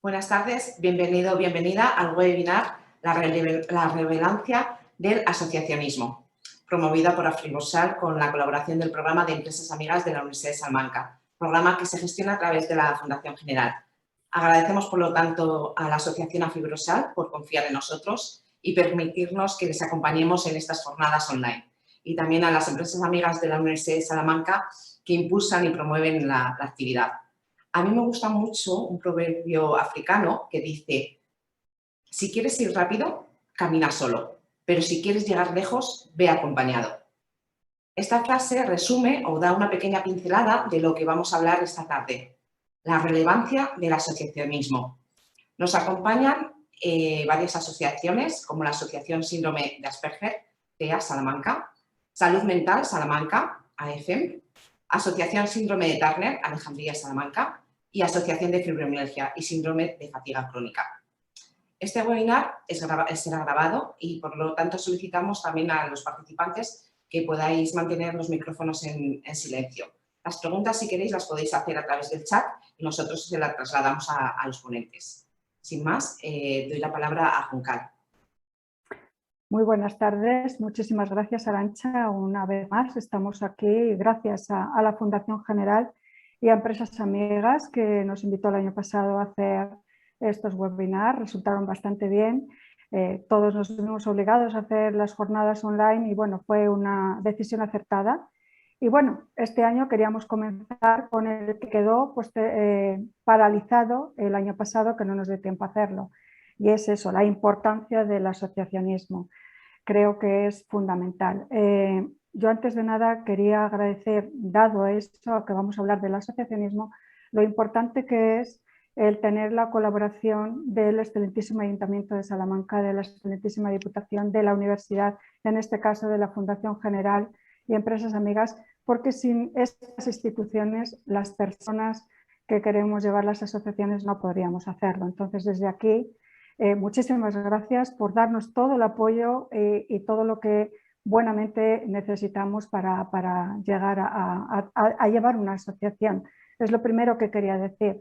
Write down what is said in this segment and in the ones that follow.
Buenas tardes, bienvenido, bienvenida al webinar La relevancia del asociacionismo, promovida por Afribursal con la colaboración del programa de Empresas Amigas de la Universidad de Salamanca, programa que se gestiona a través de la Fundación General. Agradecemos, por lo tanto, a la Asociación Afribursal por confiar en nosotros y permitirnos que les acompañemos en estas jornadas online. Y también a las Empresas Amigas de la Universidad de Salamanca que impulsan y promueven la actividad. A mí me gusta mucho un proverbio africano que dice: si quieres ir rápido, camina solo, pero si quieres llegar lejos, ve acompañado. Esta frase resume o da una pequeña pincelada de lo que vamos a hablar esta tarde: la relevancia del asociacionismo. Nos acompañan varias asociaciones, como la Asociación Síndrome de Asperger, TEA Salamanca, Salud Mental Salamanca, AEFEM, Asociación Síndrome de Turner, Alejandría Salamanca, y Asociación de Fibromialgia y Síndrome de Fatiga Crónica. Este webinar será grabado y, por lo tanto, solicitamos también a los participantes que podáis mantener los micrófonos en silencio. Las preguntas, si queréis, las podéis hacer a través del chat y nosotros se las trasladamos a los ponentes. Sin más, doy la palabra a Juncal. Muy buenas tardes, muchísimas gracias, Arantxa. Una vez más estamos aquí gracias a la Fundación General y a Empresas Amigas, que nos invitó el año pasado a hacer estos webinars. Resultaron bastante bien. Todos nos vimos obligados a hacer las jornadas online y bueno, fue una decisión acertada. Y bueno, este año queríamos comenzar con el que quedó paralizado el año pasado, que no nos dio tiempo a hacerlo. Y es eso, la importancia del asociacionismo. Creo que es fundamental. Yo antes de nada quería agradecer, dado esto, que vamos a hablar del asociacionismo, lo importante que es el tener la colaboración del excelentísimo Ayuntamiento de Salamanca, de la excelentísima Diputación, de la Universidad, en este caso de la Fundación General y Empresas Amigas, porque sin estas instituciones las personas que queremos llevar las asociaciones no podríamos hacerlo. Entonces, desde aquí, muchísimas gracias por darnos todo el apoyo y todo lo que buenamente necesitamos para llegar a llevar una asociación. Es lo primero que quería decir.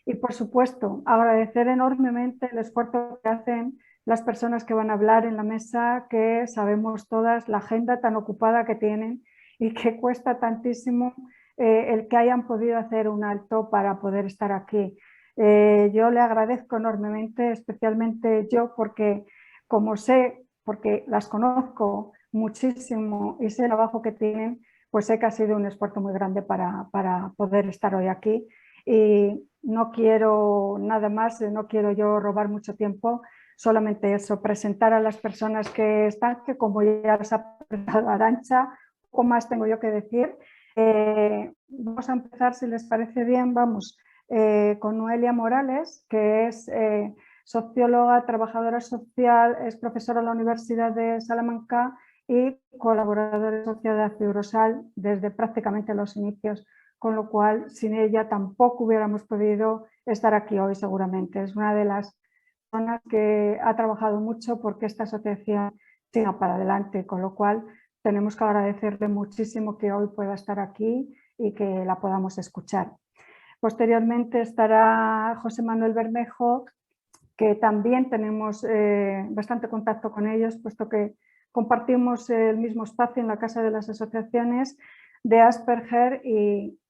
Y por supuesto, agradecer enormemente el esfuerzo que hacen las personas que van a hablar en la mesa, que sabemos todas la agenda tan ocupada que tienen y que cuesta tantísimo el que hayan podido hacer un alto para poder estar aquí. Yo le agradezco enormemente, especialmente yo, porque como sé, porque las conozco muchísimo y sé el trabajo que tienen, pues sé que ha sido un esfuerzo muy grande para poder estar hoy aquí. Y no quiero nada más, no quiero yo robar mucho tiempo, solamente eso, presentar a las personas que están, que como ya les ha presentado Arantxa, poco más tengo yo que decir. Vamos a empezar, si les parece bien, vamos con Noelia Morales, que es socióloga, trabajadora social, es profesora en la Universidad de Salamanca y colaboradora social de Afribursal desde prácticamente los inicios, con lo cual sin ella tampoco hubiéramos podido estar aquí hoy seguramente. Es una de las personas que ha trabajado mucho porque esta asociación siga para adelante, con lo cual tenemos que agradecerle muchísimo que hoy pueda estar aquí y que la podamos escuchar. Posteriormente estará José Manuel Bermejo, que también tenemos bastante contacto con ellos, puesto que compartimos el mismo espacio en la Casa de las Asociaciones de Asperger y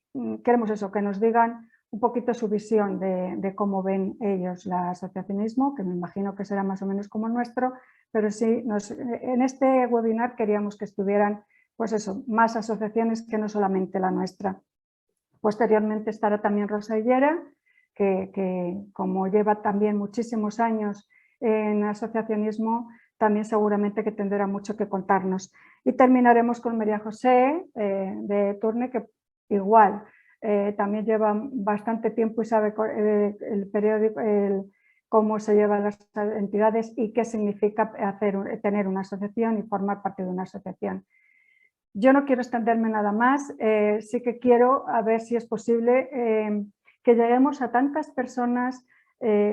queremos eso, que nos digan un poquito su visión de cómo ven ellos el asociacionismo, que me imagino que será más o menos como el nuestro, pero sí, en este webinar queríamos que estuvieran pues eso, más asociaciones que no solamente la nuestra. Posteriormente estará también Rosa Hillera, que como lleva también muchísimos años en asociacionismo, también seguramente que tendrá mucho que contarnos. Y terminaremos con María José de Turne, que igual también lleva bastante tiempo y sabe el periódico, cómo se llevan las entidades y qué significa tener una asociación y formar parte de una asociación. Yo no quiero extenderme nada más, sí que quiero a ver si es posible que lleguemos a tantas personas,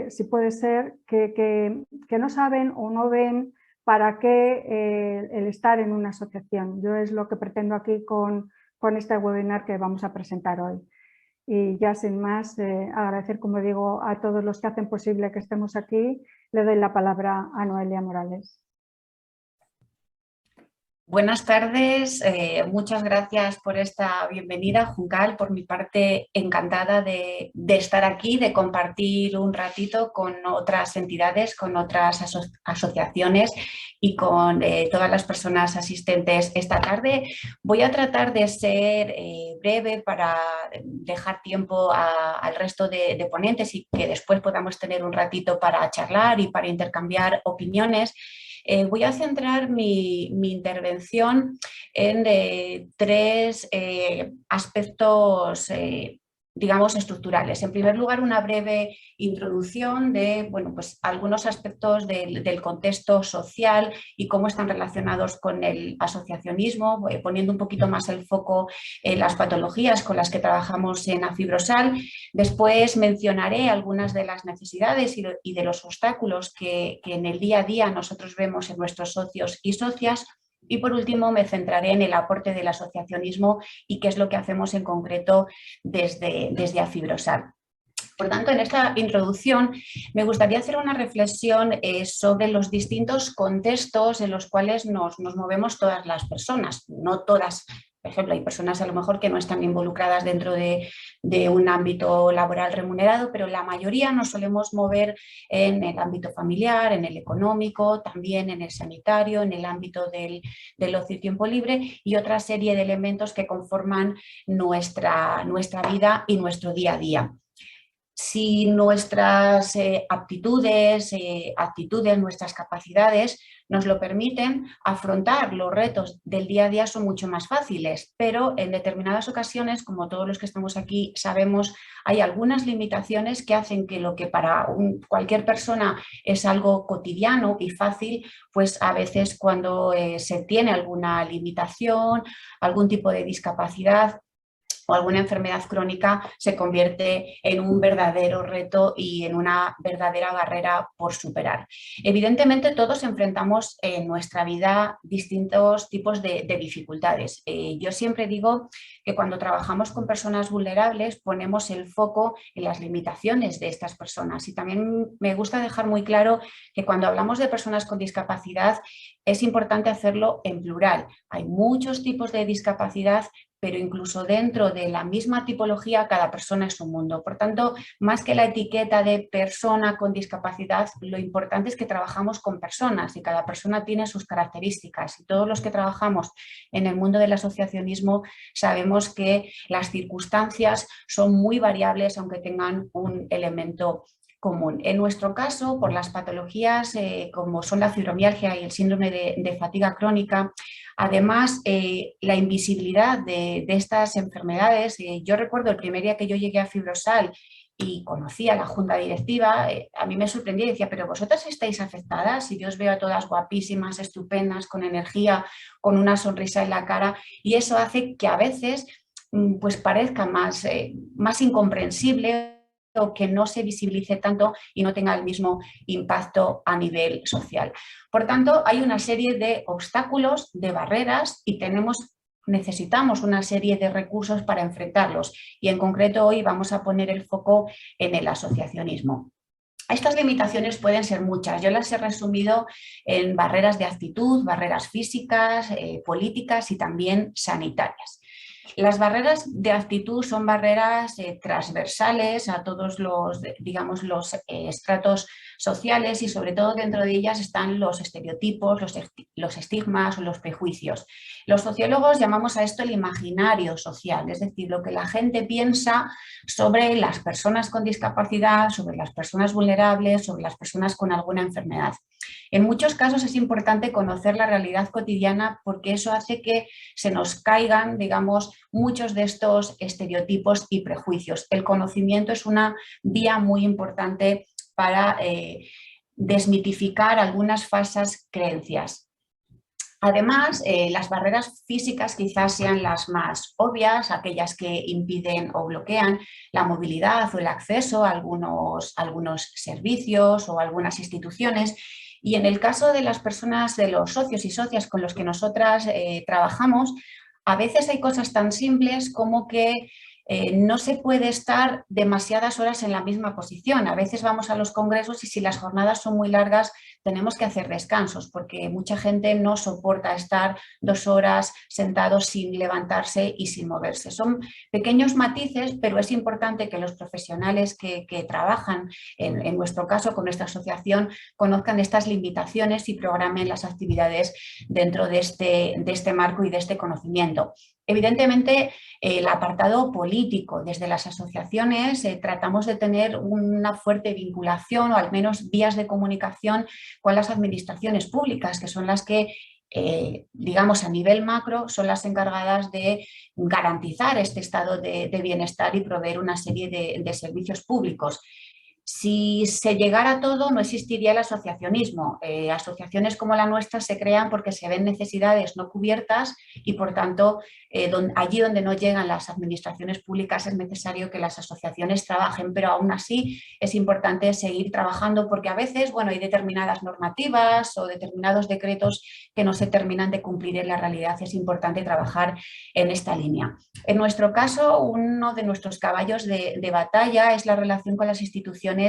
si puede ser, que no saben o no ven para qué el estar en una asociación. Yo es lo que pretendo aquí con este webinar que vamos a presentar hoy. Y ya sin más, agradecer, como digo, a todos los que hacen posible que estemos aquí. Le doy la palabra a Noelia Morales. Buenas tardes, muchas gracias por esta bienvenida, Juncal. Por mi parte, encantada de estar aquí, de compartir un ratito con otras entidades, con otras asociaciones y con todas las personas asistentes esta tarde. Voy a tratar de ser breve para dejar tiempo al resto de ponentes y que después podamos tener un ratito para charlar y para intercambiar opiniones. Voy a centrar mi intervención en tres aspectos, digamos, estructurales. En primer lugar, una breve introducción de pues, algunos aspectos del contexto social y cómo están relacionados con el asociacionismo, poniendo un poquito más el foco en las patologías con las que trabajamos en Afibrosal. Después mencionaré algunas de las necesidades y de los obstáculos que en el día a día nosotros vemos en nuestros socios y socias. Y por último me centraré en el aporte del asociacionismo y qué es lo que hacemos en concreto desde Afibrosal. Por tanto, en esta introducción me gustaría hacer una reflexión sobre los distintos contextos en los cuales nos movemos todas las personas, no todas. Por ejemplo, hay personas a lo mejor que no están involucradas dentro de un ámbito laboral remunerado, pero la mayoría nos solemos mover en el ámbito familiar, en el económico, también en el sanitario, en el ámbito del ocio y tiempo libre y otra serie de elementos que conforman nuestra vida y nuestro día a día. Si nuestras aptitudes, actitudes, nuestras capacidades nos lo permiten, afrontar los retos del día a día son mucho más fáciles, pero en determinadas ocasiones, como todos los que estamos aquí sabemos, hay algunas limitaciones que hacen que lo que para cualquier persona es algo cotidiano y fácil, pues a veces cuando se tiene alguna limitación, algún tipo de discapacidad o alguna enfermedad crónica, se convierte en un verdadero reto y en una verdadera barrera por superar. Evidentemente todos enfrentamos en nuestra vida distintos tipos de dificultades. Yo siempre digo que cuando trabajamos con personas vulnerables ponemos el foco en las limitaciones de estas personas y también me gusta dejar muy claro que cuando hablamos de personas con discapacidad es importante hacerlo en plural. Hay muchos tipos de discapacidad, pero incluso dentro de la misma tipología cada persona es un mundo. Por tanto, más que la etiqueta de persona con discapacidad, lo importante es que trabajamos con personas y cada persona tiene sus características. Y todos los que trabajamos en el mundo del asociacionismo sabemos que las circunstancias son muy variables aunque tengan un elemento común. En nuestro caso, por las patologías como son la fibromialgia y el síndrome de fatiga crónica, además la invisibilidad de estas enfermedades, yo recuerdo el primer día que yo llegué a Fibrosal y conocí a la junta directiva, a mí me sorprendía y decía, pero vosotras estáis afectadas y yo os veo a todas guapísimas, estupendas, con energía, con una sonrisa en la cara y eso hace que a veces pues parezca más incomprensible o que no se visibilice tanto y no tenga el mismo impacto a nivel social. Por tanto, hay una serie de obstáculos, de barreras y necesitamos una serie de recursos para enfrentarlos y en concreto hoy vamos a poner el foco en el asociacionismo. Estas limitaciones pueden ser muchas, yo las he resumido en barreras de actitud, barreras físicas, políticas y también sanitarias. Las barreras de actitud son barreras transversales a todos los, digamos, los estratos sociales y sobre todo dentro de ellas están los estereotipos, los estigmas o los prejuicios. Los sociólogos llamamos a esto el imaginario social, es decir, lo que la gente piensa sobre las personas con discapacidad, sobre las personas vulnerables, sobre las personas con alguna enfermedad. En muchos casos es importante conocer la realidad cotidiana porque eso hace que se nos caigan, digamos, muchos de estos estereotipos y prejuicios. El conocimiento es una vía muy importante para desmitificar algunas falsas creencias. Además, las barreras físicas quizás sean las más obvias, aquellas que impiden o bloquean la movilidad o el acceso a algunos servicios o algunas instituciones. Y en el caso de las personas, de los socios y socias con los que nosotras trabajamos, a veces hay cosas tan simples como que no se puede estar demasiadas horas en la misma posición. A veces vamos a los congresos y si las jornadas son muy largas tenemos que hacer descansos porque mucha gente no soporta estar 2 horas sentados sin levantarse y sin moverse. Son pequeños matices, pero es importante que los profesionales que trabajan, en nuestro caso con nuestra asociación, conozcan estas limitaciones y programen las actividades dentro de este marco y de este conocimiento. Evidentemente, el apartado político, desde las asociaciones tratamos de tener una fuerte vinculación o al menos vías de comunicación con las administraciones públicas, que son las que, digamos a nivel macro, son las encargadas de garantizar este estado de bienestar y proveer una serie de servicios públicos. Si se llegara a todo, no existiría el asociacionismo. Asociaciones como la nuestra se crean porque se ven necesidades no cubiertas y, por tanto, allí donde no llegan las administraciones públicas es necesario que las asociaciones trabajen, pero aún así es importante seguir trabajando porque a veces, bueno, hay determinadas normativas o determinados decretos que no se terminan de cumplir en la realidad. Es importante trabajar en esta línea. En nuestro caso, uno de nuestros caballos de batalla es la relación con las instituciones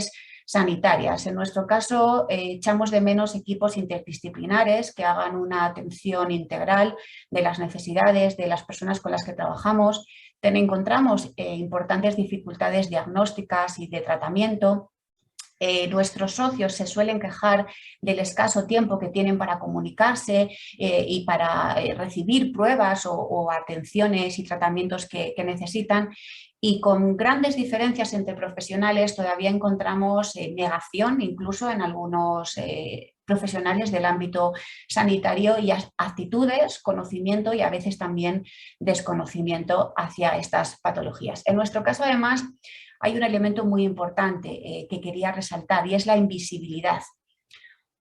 sanitarias. En nuestro caso, echamos de menos equipos interdisciplinares que hagan una atención integral de las necesidades de las personas con las que trabajamos. Encontramos importantes dificultades diagnósticas y de tratamiento. Nuestros socios se suelen quejar del escaso tiempo que tienen para comunicarse y para recibir pruebas o atenciones y tratamientos que necesitan. Y con grandes diferencias entre profesionales todavía encontramos negación, incluso en algunos profesionales del ámbito sanitario, y actitudes, conocimiento y a veces también desconocimiento hacia estas patologías. En nuestro caso, además, hay un elemento muy importante que quería resaltar y es la invisibilidad.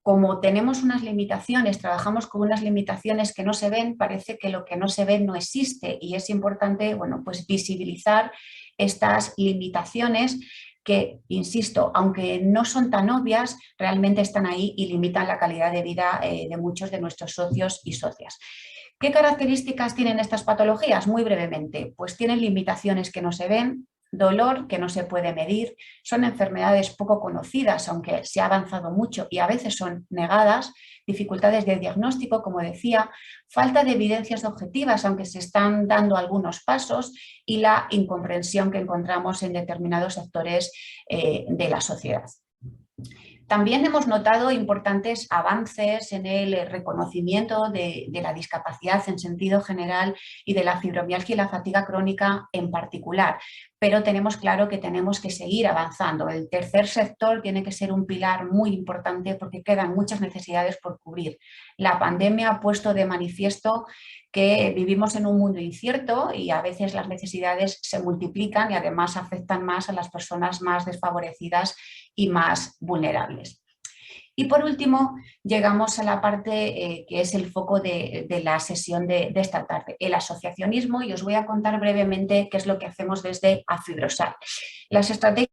Como tenemos unas limitaciones, trabajamos con unas limitaciones que no se ven, parece que lo que no se ve no existe y es importante, bueno, pues visibilizar estas limitaciones que, insisto, aunque no son tan obvias, realmente están ahí y limitan la calidad de vida de muchos de nuestros socios y socias. ¿Qué características tienen estas patologías? Muy brevemente, pues tienen limitaciones que no se ven, dolor que no se puede medir, son enfermedades poco conocidas, aunque se ha avanzado mucho y a veces son negadas, dificultades de diagnóstico, como decía, falta de evidencias objetivas, aunque se están dando algunos pasos, y la incomprensión que encontramos en determinados sectores de la sociedad. También hemos notado importantes avances en el reconocimiento de la discapacidad en sentido general y de la fibromialgia y la fatiga crónica en particular, pero tenemos claro que tenemos que seguir avanzando. El tercer sector tiene que ser un pilar muy importante porque quedan muchas necesidades por cubrir. La pandemia ha puesto de manifiesto que vivimos en un mundo incierto y a veces las necesidades se multiplican y además afectan más a las personas más desfavorecidas y más vulnerables. Y por último, llegamos a la parte que es el foco de la sesión de esta tarde, el asociacionismo, y os voy a contar brevemente qué es lo que hacemos desde Afibrosal. Las estrategias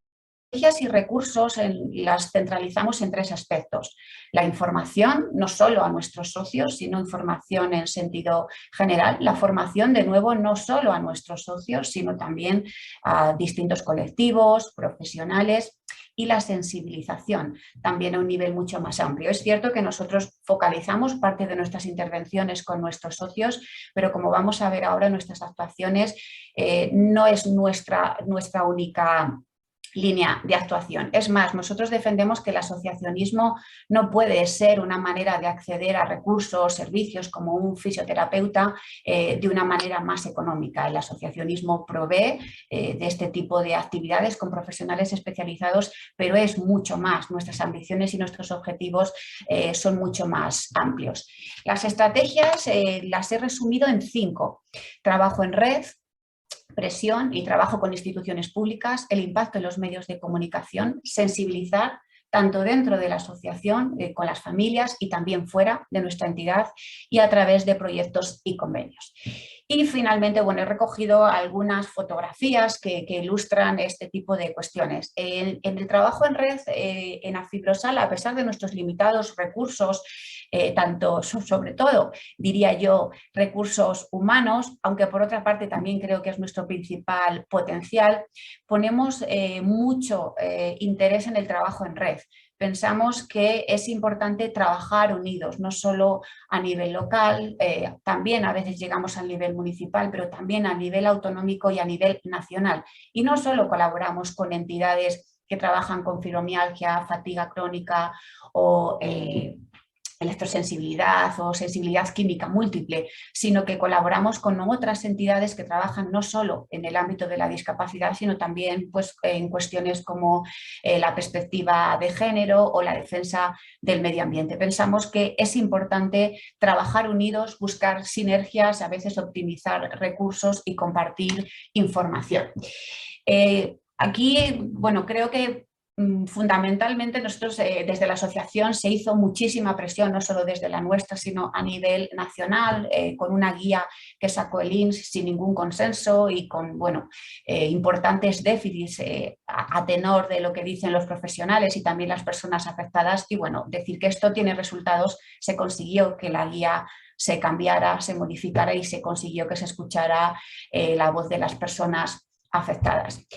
y recursos las centralizamos en 3 aspectos. La información, no solo a nuestros socios, sino información en sentido general. La formación, de nuevo, no solo a nuestros socios, sino también a distintos colectivos, profesionales. Y la sensibilización, también a un nivel mucho más amplio. Es cierto que nosotros focalizamos parte de nuestras intervenciones con nuestros socios, pero como vamos a ver ahora, nuestras actuaciones no es nuestra única línea de actuación. Es más, nosotros defendemos que el asociacionismo no puede ser una manera de acceder a recursos, servicios como un fisioterapeuta de una manera más económica. El asociacionismo provee de este tipo de actividades con profesionales especializados, pero es mucho más. Nuestras ambiciones y nuestros objetivos son mucho más amplios. Las estrategias las he resumido en 5. Trabajo en red, presión y trabajo con instituciones públicas, el impacto en los medios de comunicación, sensibilizar tanto dentro de la asociación, con las familias y también fuera de nuestra entidad y a través de proyectos y convenios. Y finalmente, bueno, he recogido algunas fotografías que ilustran este tipo de cuestiones. En el trabajo en red, en Afibrosal, a pesar de nuestros limitados recursos, tanto sobre todo, diría yo, recursos humanos, aunque por otra parte también creo que es nuestro principal potencial, ponemos mucho interés en el trabajo en red. Pensamos que es importante trabajar unidos, no solo a nivel local, también a veces llegamos al nivel municipal, pero también a nivel autonómico y a nivel nacional. Y no solo colaboramos con entidades que trabajan con fibromialgia, fatiga crónica o electrosensibilidad o sensibilidad química múltiple, sino que colaboramos con otras entidades que trabajan no solo en el ámbito de la discapacidad, sino también pues, en cuestiones como la perspectiva de género o la defensa del medio ambiente. Pensamos que es importante trabajar unidos, buscar sinergias, a veces optimizar recursos y compartir información. Aquí, bueno, creo que fundamentalmente nosotros desde la asociación se hizo muchísima presión, no solo desde la nuestra, sino a nivel nacional, con una guía que sacó el INS sin ningún consenso y con bueno, importantes déficits a tenor de lo que dicen los profesionales y también las personas afectadas. Y bueno, decir que esto tiene resultados, se consiguió que la guía se cambiara, se modificara y se consiguió que se escuchara la voz de las personas afectadas.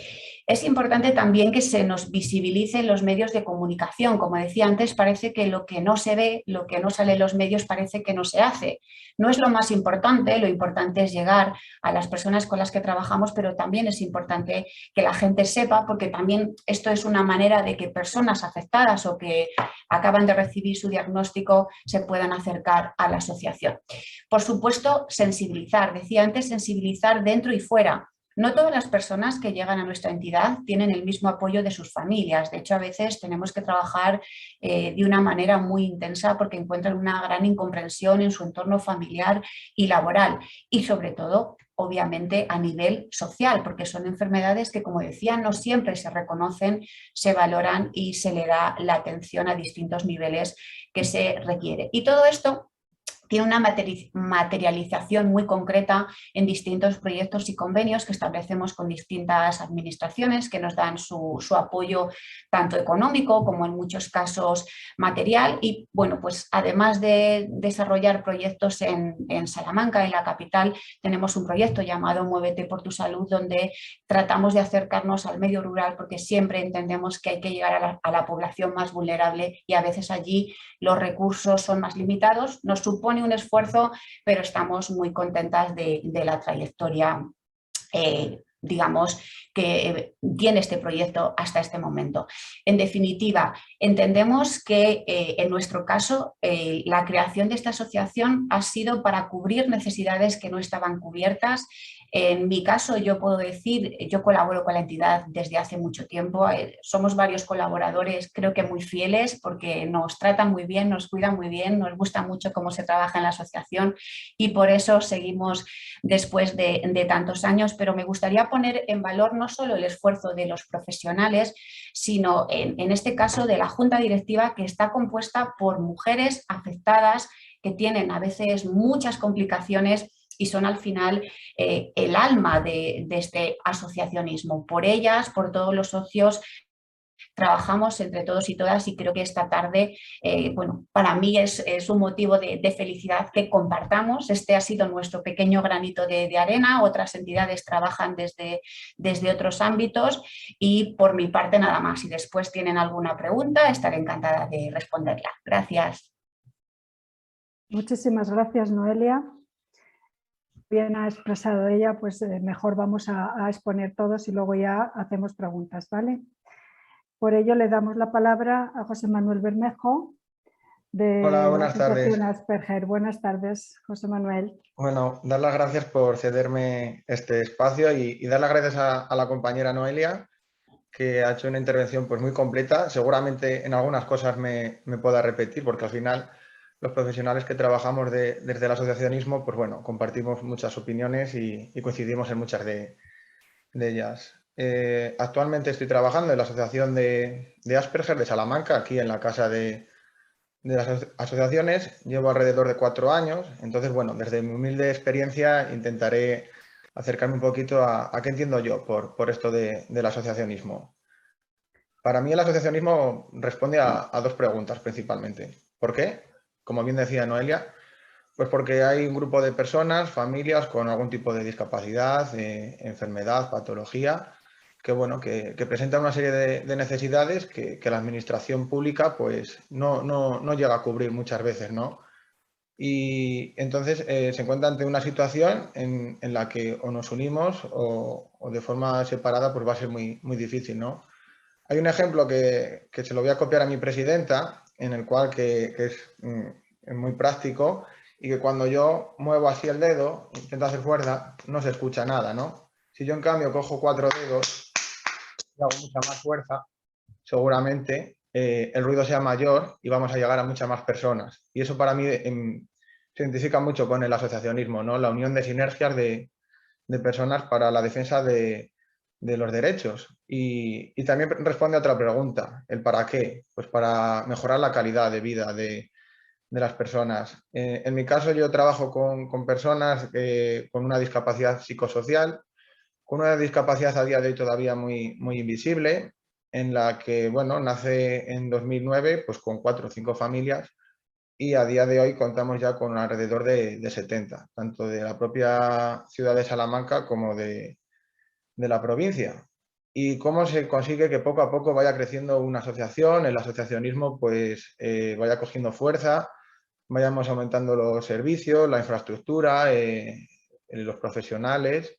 Es importante también que se nos visibilicen los medios de comunicación. Como decía antes, parece que lo que no se ve, lo que no sale en los medios parece que no se hace. No es lo más importante, lo importante es llegar a las personas con las que trabajamos, pero también es importante que la gente sepa, porque también esto es una manera de que personas afectadas o que acaban de recibir su diagnóstico se puedan acercar a la asociación. Por supuesto, sensibilizar. Decía antes, sensibilizar dentro y fuera. No todas las personas que llegan a nuestra entidad tienen el mismo apoyo de sus familias. De hecho, a veces tenemos que trabajar de una manera muy intensa porque encuentran una gran incomprensión en su entorno familiar y laboral. Y sobre todo, obviamente, a nivel social, porque son enfermedades que, como decía, no siempre se reconocen, se valoran y se le da la atención a distintos niveles que se requiere. Y todo esto tiene una materialización muy concreta en distintos proyectos y convenios que establecemos con distintas administraciones que nos dan su apoyo tanto económico como en muchos casos material. Y bueno, pues además de desarrollar proyectos en Salamanca, en la capital, tenemos un proyecto llamado Muévete por tu Salud, donde tratamos de acercarnos al medio rural porque siempre entendemos que hay que llegar a la población más vulnerable y a veces allí los recursos son más limitados. Nos supone un esfuerzo, pero estamos muy contentas de la trayectoria digamos, que tiene este proyecto hasta este momento. En definitiva, entendemos que en nuestro caso la creación de esta asociación ha sido para cubrir necesidades que no estaban cubiertas. En mi caso, yo puedo decir, yo colaboro con la entidad desde hace mucho tiempo, somos varios colaboradores, creo que muy fieles, porque nos tratan muy bien, nos cuidan muy bien, nos gusta mucho cómo se trabaja en la asociación y por eso seguimos después de tantos años, pero me gustaría poner en valor no solo el esfuerzo de los profesionales, sino en este caso de la junta directiva, que está compuesta por mujeres afectadas que tienen a veces muchas complicaciones y son al final el alma de este asociacionismo. Por ellas, por todos los socios, trabajamos entre todos y todas y creo que esta tarde, bueno, para mí es un motivo de felicidad que compartamos. Este ha sido nuestro pequeño granito de arena, otras entidades trabajan desde otros ámbitos y por mi parte nada más. Si después tienen alguna pregunta, estaré encantada de responderla. Gracias. Muchísimas gracias, Noelia. Bien ha expresado ella, pues mejor vamos a exponer todos y luego ya hacemos preguntas, ¿vale? Por ello le damos la palabra a José Manuel Bermejo de Hola, la buenas tardes. Asociación Asperger. Buenas tardes, José Manuel. Bueno, dar las gracias por cederme este espacio y dar las gracias a la compañera Noelia, que ha hecho una intervención pues muy completa. Seguramente en algunas cosas me pueda repetir, porque al final los profesionales que trabajamos desde el asociacionismo, pues bueno, compartimos muchas opiniones y coincidimos en muchas de ellas. Actualmente estoy trabajando en la Asociación de Asperger de Salamanca, aquí en la casa de de las asociaciones llevo alrededor de 4 años, entonces, bueno, desde mi humilde experiencia intentaré acercarme un poquito a qué entiendo yo por esto del asociacionismo. Para mí el asociacionismo responde a 2 preguntas principalmente. ¿Por qué? Como bien decía Noelia, pues porque hay un grupo de personas, familias con algún tipo de discapacidad, enfermedad, patología, que, bueno, que presentan una serie de necesidades que la administración pública pues, no llega a cubrir muchas veces, ¿no? Y entonces se encuentra ante una situación en la que o nos unimos o de forma separada pues va a ser muy, muy difícil, ¿no? Hay un ejemplo que se lo voy a copiar a mi presidenta, en el cual que es muy práctico y que cuando yo muevo así el dedo, intento hacer fuerza, no se escucha nada, ¿no? Si yo en cambio cojo 4 dedos y hago mucha más fuerza, seguramente el ruido sea mayor y vamos a llegar a muchas más personas. Y eso para mí se identifica mucho con el asociacionismo, ¿no? La unión de sinergias de personas para la defensa de los derechos. Y también responde a otra pregunta, el para qué. Pues para mejorar la calidad de vida de las personas. En mi caso yo trabajo con personas con una discapacidad psicosocial, con una discapacidad a día de hoy todavía muy, muy invisible, en la que, bueno, nace en 2009 pues con 4 o 5 familias y a día de hoy contamos ya con alrededor de 70, tanto de la propia ciudad de Salamanca como de la provincia. ¿Y cómo se consigue que poco a poco vaya creciendo una asociación, el asociacionismo pues vaya cogiendo fuerza, vayamos aumentando los servicios, la infraestructura, los profesionales?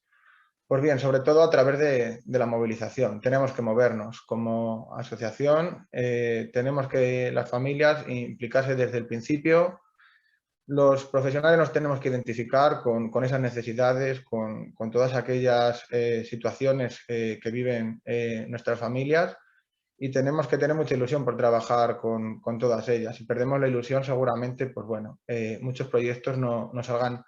Pues bien, sobre todo a través de la movilización. Tenemos que movernos como asociación, tenemos que las familias implicarse desde el principio. Los profesionales nos tenemos que identificar con esas necesidades, con todas aquellas situaciones que viven nuestras familias y tenemos que tener mucha ilusión por trabajar con todas ellas. Si perdemos la ilusión, seguramente, pues bueno, muchos proyectos no salgan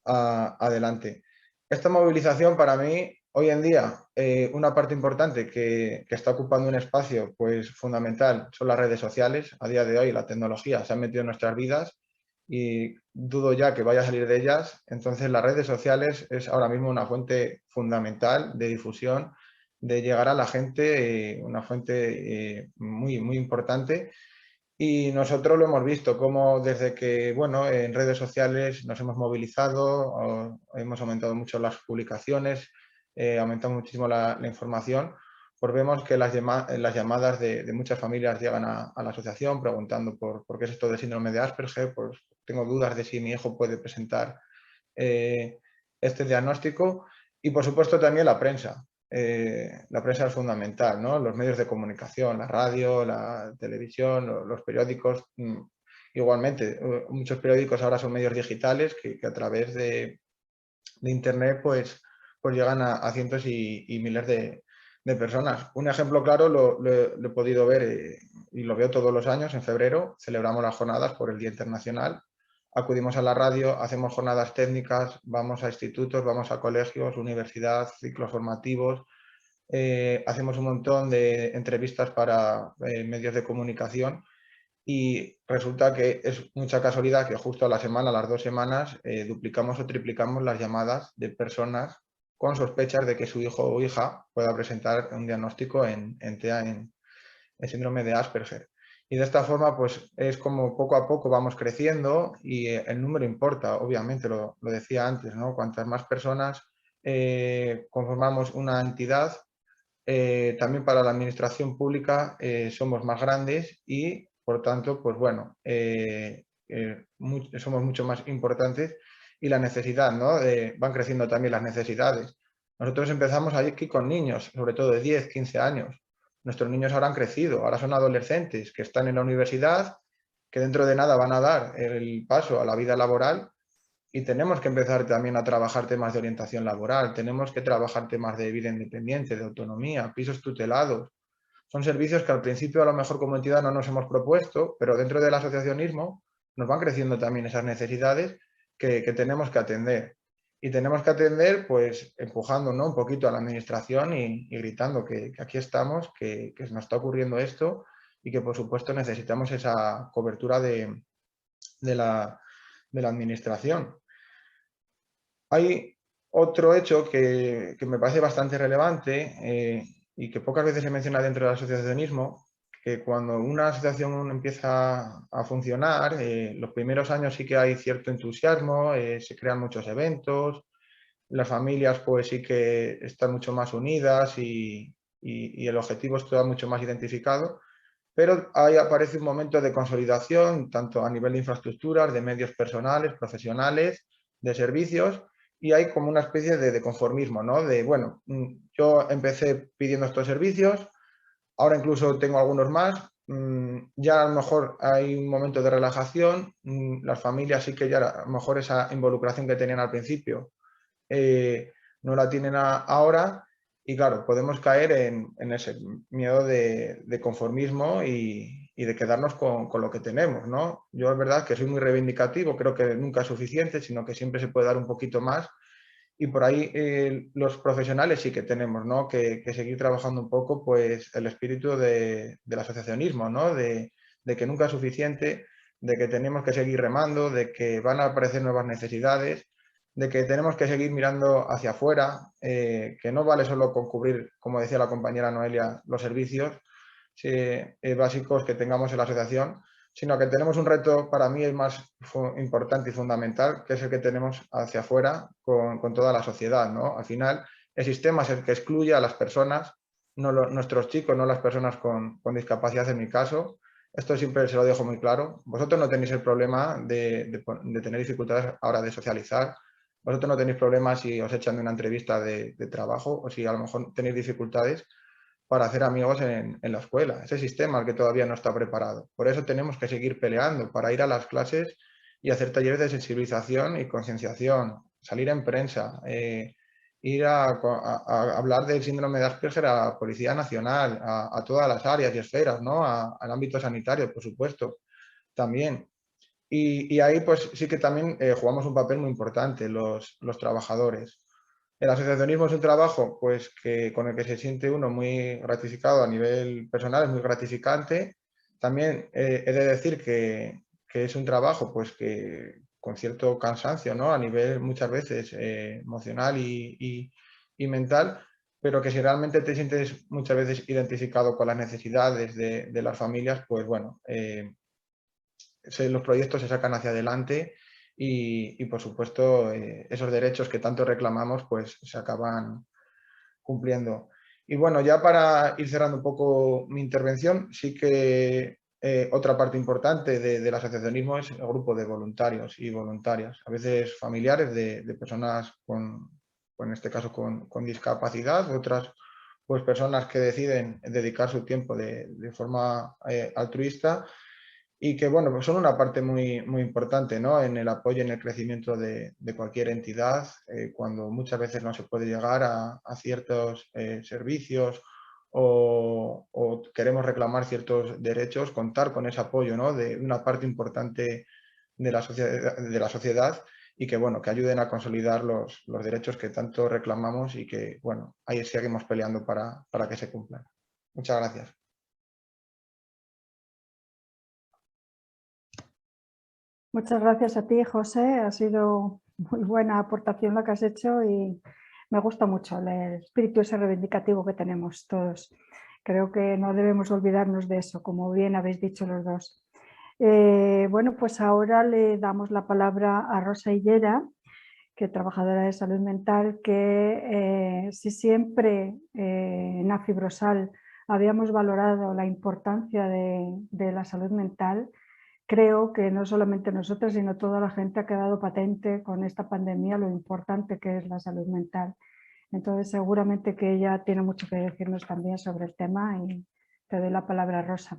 adelante. Esta movilización para mí, hoy en día, una parte importante que está ocupando un espacio pues, fundamental son las redes sociales. A día de hoy la tecnología se ha metido en nuestras vidas y dudo ya que vaya a salir de ellas. Entonces las redes sociales es ahora mismo una fuente fundamental de difusión, de llegar a la gente, una fuente muy, muy importante. Y nosotros lo hemos visto, como desde que, bueno, en redes sociales nos hemos movilizado, hemos aumentado mucho las publicaciones, aumentado muchísimo la información, pues vemos que las llamadas de muchas familias llegan a la asociación preguntando por qué es esto del síndrome de Asperger, pues tengo dudas de si mi hijo puede presentar este diagnóstico y, por supuesto, también la prensa. La prensa es fundamental, ¿no? Los medios de comunicación, la radio, la televisión, los periódicos. Igualmente, muchos periódicos ahora son medios digitales que a través de Internet pues llegan a cientos y miles de personas. Un ejemplo claro lo he podido ver y lo veo todos los años. En febrero celebramos las jornadas por el Día Internacional. Acudimos a la radio, hacemos jornadas técnicas, vamos a institutos, vamos a colegios, universidad, ciclos formativos, hacemos un montón de entrevistas para medios de comunicación y resulta que es mucha casualidad que justo a la semana, a las 2 semanas, duplicamos o triplicamos las llamadas de personas con sospechas de que su hijo o hija pueda presentar un diagnóstico en TEA, en síndrome de Asperger. Y de esta forma, pues es como poco a poco vamos creciendo y el número importa, obviamente, lo decía antes, ¿no? Cuantas más personas conformamos una entidad, también para la administración pública somos más grandes y, por tanto, pues bueno, somos mucho más importantes y la necesidad, ¿no? Van creciendo también las necesidades. Nosotros empezamos aquí con niños, sobre todo de 10, 15 años. Nuestros niños ahora han crecido, ahora son adolescentes que están en la universidad, que dentro de nada van a dar el paso a la vida laboral y tenemos que empezar también a trabajar temas de orientación laboral, tenemos que trabajar temas de vida independiente, de autonomía, pisos tutelados. Son servicios que al principio a lo mejor como entidad no nos hemos propuesto, pero dentro del asociacionismo nos van creciendo también esas necesidades que tenemos que atender. Y tenemos que atender pues empujando, ¿no? Un poquito a la administración y gritando que aquí estamos, que nos está ocurriendo esto y que por supuesto necesitamos esa cobertura de la administración. Hay otro hecho que me parece bastante relevante y que pocas veces se menciona dentro del asociacionismo, que cuando una asociación empieza a funcionar, los primeros años sí que hay cierto entusiasmo, se crean muchos eventos, las familias pues sí que están mucho más unidas y el objetivo está mucho más identificado, pero ahí aparece un momento de consolidación, tanto a nivel de infraestructuras, de medios personales, profesionales, de servicios, y hay como una especie de conformismo, ¿no? De, bueno, yo empecé pidiendo estos servicios, ahora incluso tengo algunos más, ya a lo mejor hay un momento de relajación, las familias sí que ya a lo mejor esa involucración que tenían al principio no la tienen ahora, y claro, podemos caer en ese miedo de conformismo y de quedarnos con lo que tenemos, ¿no? Yo es verdad que soy muy reivindicativo, creo que nunca es suficiente, sino que siempre se puede dar un poquito más, y por ahí los profesionales sí que tenemos, ¿no? que seguir trabajando un poco pues el espíritu del asociacionismo, ¿no? De que nunca es suficiente, de que tenemos que seguir remando, de que van a aparecer nuevas necesidades, de que tenemos que seguir mirando hacia afuera, que no vale solo con cubrir, como decía la compañera Noelia, los servicios básicos que tengamos en la asociación, sino que tenemos un reto, para mí el más importante y fundamental, que es el que tenemos hacia afuera con toda la sociedad, ¿no? Al final, el sistema es el que excluye a las personas, no nuestros chicos, no las personas con discapacidad en mi caso. Esto siempre se lo dejo muy claro. Vosotros no tenéis el problema de tener dificultades ahora de socializar. Vosotros no tenéis problemas si os echan de una entrevista de trabajo o si a lo mejor tenéis dificultades para hacer amigos en la escuela. Ese sistema el que todavía no está preparado. Por eso tenemos que seguir peleando para ir a las clases y hacer talleres de sensibilización y concienciación, salir en prensa, ir a hablar del síndrome de Asperger a la Policía Nacional, a todas las áreas y esferas, ¿no? Al ámbito sanitario, por supuesto, también. Y ahí pues sí que también jugamos un papel muy importante los trabajadores. El asociacionismo es un trabajo pues, con el que se siente uno muy gratificado a nivel personal, es muy gratificante. También he de decir que es un trabajo pues, que con cierto cansancio, ¿no? A nivel muchas veces emocional y mental, pero que si realmente te sientes muchas veces identificado con las necesidades de las familias, pues bueno, los proyectos se sacan hacia adelante y por supuesto, esos derechos que tanto reclamamos, pues se acaban cumpliendo. Y bueno, ya para ir cerrando un poco mi intervención, sí que otra parte importante del asociacionismo es el grupo de voluntarios y voluntarias, a veces familiares de personas en este caso con discapacidad, otras pues personas que deciden dedicar su tiempo de forma altruista, y que bueno, pues son una parte muy, muy importante, ¿no? En el apoyo, en el crecimiento de cualquier entidad, cuando muchas veces no se puede llegar a ciertos servicios o queremos reclamar ciertos derechos, contar con ese apoyo, ¿no? De una parte importante de la sociedad y que, bueno, que ayuden a consolidar los derechos que tanto reclamamos y que, bueno, ahí seguimos peleando para que se cumplan. Muchas gracias. Muchas gracias a ti, José. Ha sido muy buena aportación la que has hecho y me gusta mucho el espíritu ese reivindicativo que tenemos todos. Creo que no debemos olvidarnos de eso, como bien habéis dicho los dos. Bueno, pues ahora le damos la palabra a Rosa Hillera, que es trabajadora de salud mental, que si siempre en Afibrosal habíamos valorado la importancia de la salud mental, creo que no solamente nosotros, sino toda la gente ha quedado patente con esta pandemia lo importante que es la salud mental. Entonces seguramente que ella tiene mucho que decirnos también sobre el tema y te doy la palabra, Rosa.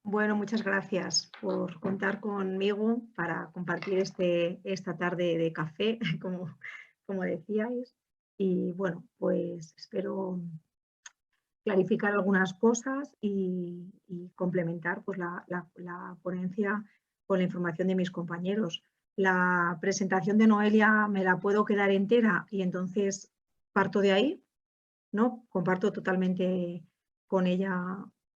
Bueno, muchas gracias por contar conmigo para compartir esta tarde de café, como decíais. Y bueno, pues espero clarificar algunas cosas y complementar pues, la ponencia con la información de mis compañeros. La presentación de Noelia me la puedo quedar entera y entonces parto de ahí, ¿no? Comparto totalmente con ella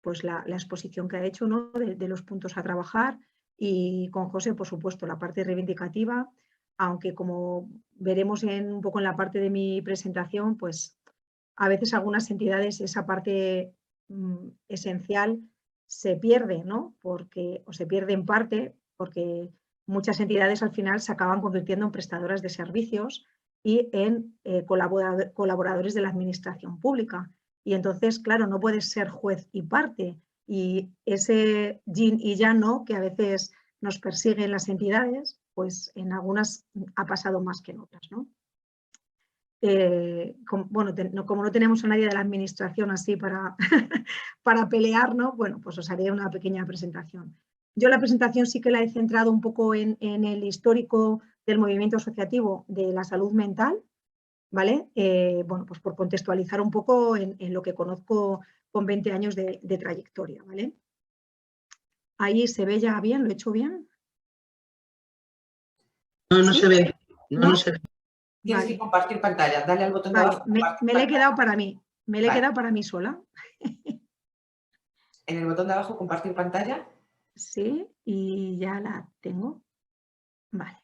pues la exposición que ha hecho, ¿no? de los puntos a trabajar, y con José, por supuesto, la parte reivindicativa, aunque como veremos un poco en la parte de mi presentación, pues a veces algunas entidades esa parte esencial se pierde, ¿no? O se pierde en parte porque muchas entidades al final se acaban convirtiendo en prestadoras de servicios y en colaboradores de la administración pública. Y entonces, claro, no puedes ser juez y parte. Y ese yin y yang, ¿no?, que a veces nos persiguen las entidades, pues en algunas ha pasado más que en otras, ¿no? Como no tenemos a nadie de la administración así para, para pelear, ¿no? Bueno, pues os haré una pequeña presentación. Yo la presentación sí que la he centrado un poco en el histórico del movimiento asociativo de la salud mental, ¿vale? Bueno, pues por contextualizar un poco en lo que conozco con 20 años de trayectoria, ¿vale? Ahí se ve ya bien, ¿lo he hecho bien? No, no ¿Sí? se ve. No, ¿No? se ve. Tienes que compartir pantalla, dale al botón de Vale, abajo. me la he quedado para mí, me la he quedado para mí sola. En el botón de abajo, compartir pantalla. Sí, y ya la tengo. Vale,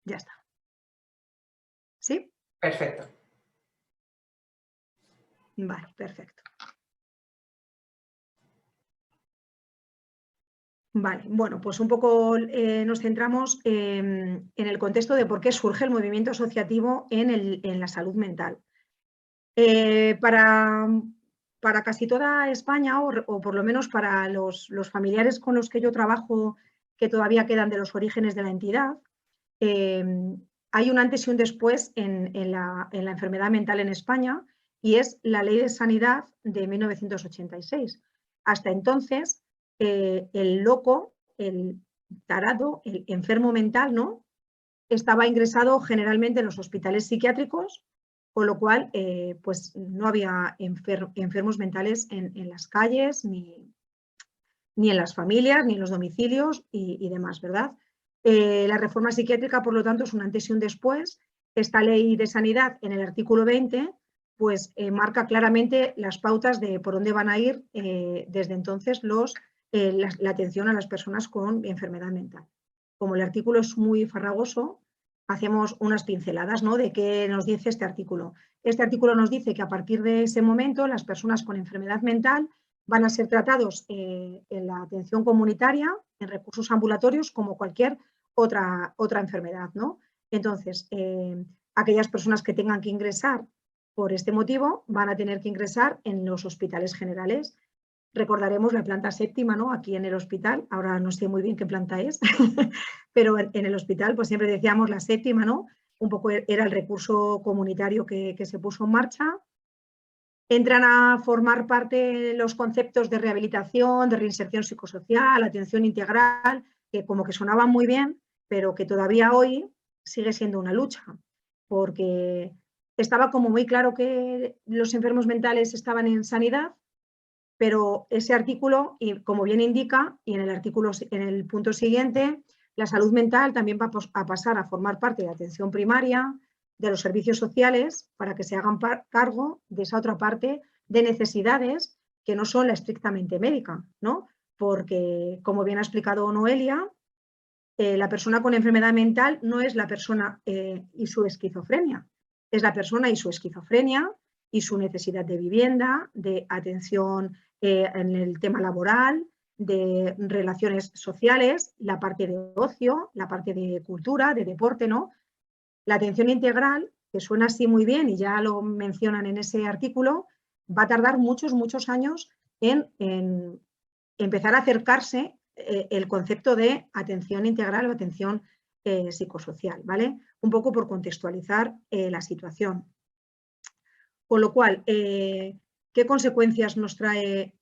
ya está. ¿Sí? Perfecto. Vale, perfecto. Vale, bueno, pues un poco nos centramos en el contexto de por qué surge el movimiento asociativo en la salud mental. Para casi toda España, o por lo menos para los familiares con los que yo trabajo, que todavía quedan de los orígenes de la entidad, hay un antes y un después en la enfermedad mental en España, y es la Ley de Sanidad de 1986. Hasta entonces, el loco, el tarado, el enfermo mental, ¿no?, estaba ingresado generalmente en los hospitales psiquiátricos, con lo cual pues no había enfermos mentales en las calles, ni en las familias, ni en los domicilios y demás, ¿verdad? La reforma psiquiátrica, por lo tanto, es un antes y un después. Esta ley de sanidad, en el artículo 20, pues marca claramente las pautas de por dónde van a ir desde entonces la atención a las personas con enfermedad mental. Como el artículo es muy farragoso, hacemos unas pinceladas, ¿no?, de qué nos dice este artículo. Este artículo nos dice que a partir de ese momento las personas con enfermedad mental van a ser tratados en la atención comunitaria, en recursos ambulatorios, como cualquier otra enfermedad, ¿no? Entonces, aquellas personas que tengan que ingresar por este motivo van a tener que ingresar en los hospitales generales. Recordaremos la planta séptima, ¿no?, aquí en el hospital, ahora no sé muy bien qué planta es, pero en el hospital pues siempre decíamos la séptima, ¿no? Un poco era el recurso comunitario que se puso en marcha. Entran a formar parte los conceptos de rehabilitación, de reinserción psicosocial, atención integral, que como que sonaban muy bien, pero que todavía hoy sigue siendo una lucha, porque estaba como muy claro que los enfermos mentales estaban en sanidad, pero ese artículo, y como bien indica, y en el punto siguiente, la salud mental también va a pasar a formar parte de la atención primaria, de los servicios sociales, para que se hagan cargo de esa otra parte de necesidades que no son la estrictamente médica, ¿no? Porque, como bien ha explicado Noelia, la persona con enfermedad mental no es la persona y su esquizofrenia, es la persona y su esquizofrenia y su necesidad de vivienda, de atención en el tema laboral, de relaciones sociales, la parte de ocio, la parte de cultura, de deporte, ¿no? La atención integral, que suena así muy bien y ya lo mencionan en ese artículo, va a tardar muchos, muchos años en empezar a acercarse el concepto de atención integral o atención psicosocial, ¿vale? Un poco por contextualizar la situación. Con lo cual, ¿qué consecuencias nos trae?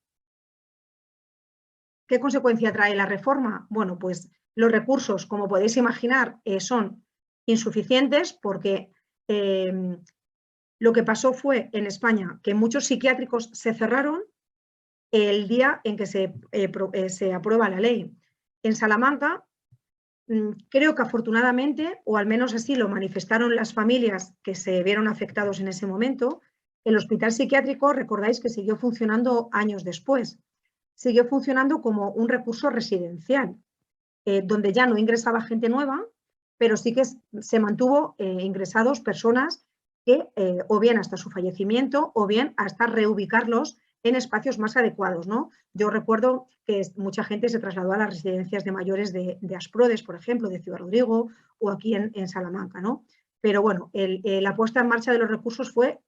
¿Qué consecuencia trae la reforma? Bueno, pues los recursos, como podéis imaginar, son insuficientes porque lo que pasó fue en España que muchos psiquiátricos se cerraron el día en que se aprueba la ley. En Salamanca, creo que afortunadamente, o al menos así lo manifestaron las familias que se vieron afectados en ese momento, el hospital psiquiátrico, recordáis que siguió funcionando años después. siguió funcionando como un recurso residencial, donde ya no ingresaba gente nueva, pero sí que se mantuvo ingresados personas que o bien hasta su fallecimiento o bien hasta reubicarlos en espacios más adecuados, ¿no? Yo recuerdo que mucha gente se trasladó a las residencias de mayores de Asprodes, por ejemplo, de Ciudad Rodrigo o aquí en Salamanca, ¿no? Pero bueno, la puesta en marcha de los recursos fue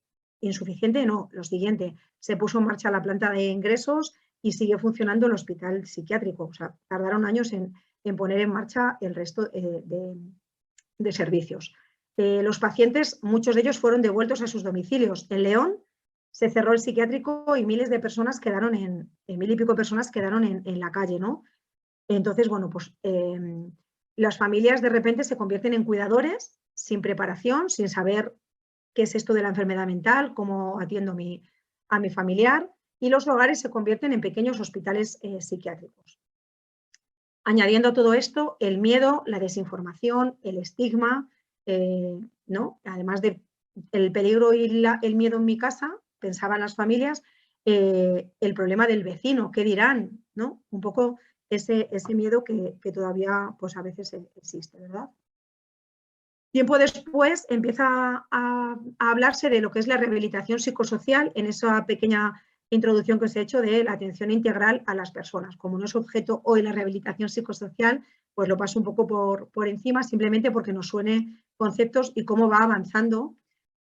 insuficiente, no, lo siguiente, se puso en marcha la planta de ingresos y sigue funcionando el hospital psiquiátrico, o sea, tardaron años en poner en marcha el resto de servicios. Los pacientes, muchos de ellos fueron devueltos a sus domicilios. En León se cerró el psiquiátrico y miles de personas quedaron mil y pico personas quedaron en la calle, ¿no? Entonces, bueno, pues las familias de repente se convierten en cuidadores sin preparación, sin saber qué es esto de la enfermedad mental, cómo atiendo a mi familiar, y los hogares se convierten en pequeños hospitales psiquiátricos. Añadiendo a todo esto, el miedo, la desinformación, el estigma, ¿no? Además del peligro y el miedo en mi casa, pensaban las familias, el problema del vecino, ¿qué dirán? ¿No? Un poco ese miedo que todavía pues, a veces existe, ¿verdad? Tiempo después empieza a hablarse de lo que es la rehabilitación psicosocial en esa pequeña introducción que os he hecho de la atención integral a las personas. Como no es objeto hoy la rehabilitación psicosocial, pues lo paso un poco por encima, simplemente porque nos suene conceptos y cómo va avanzando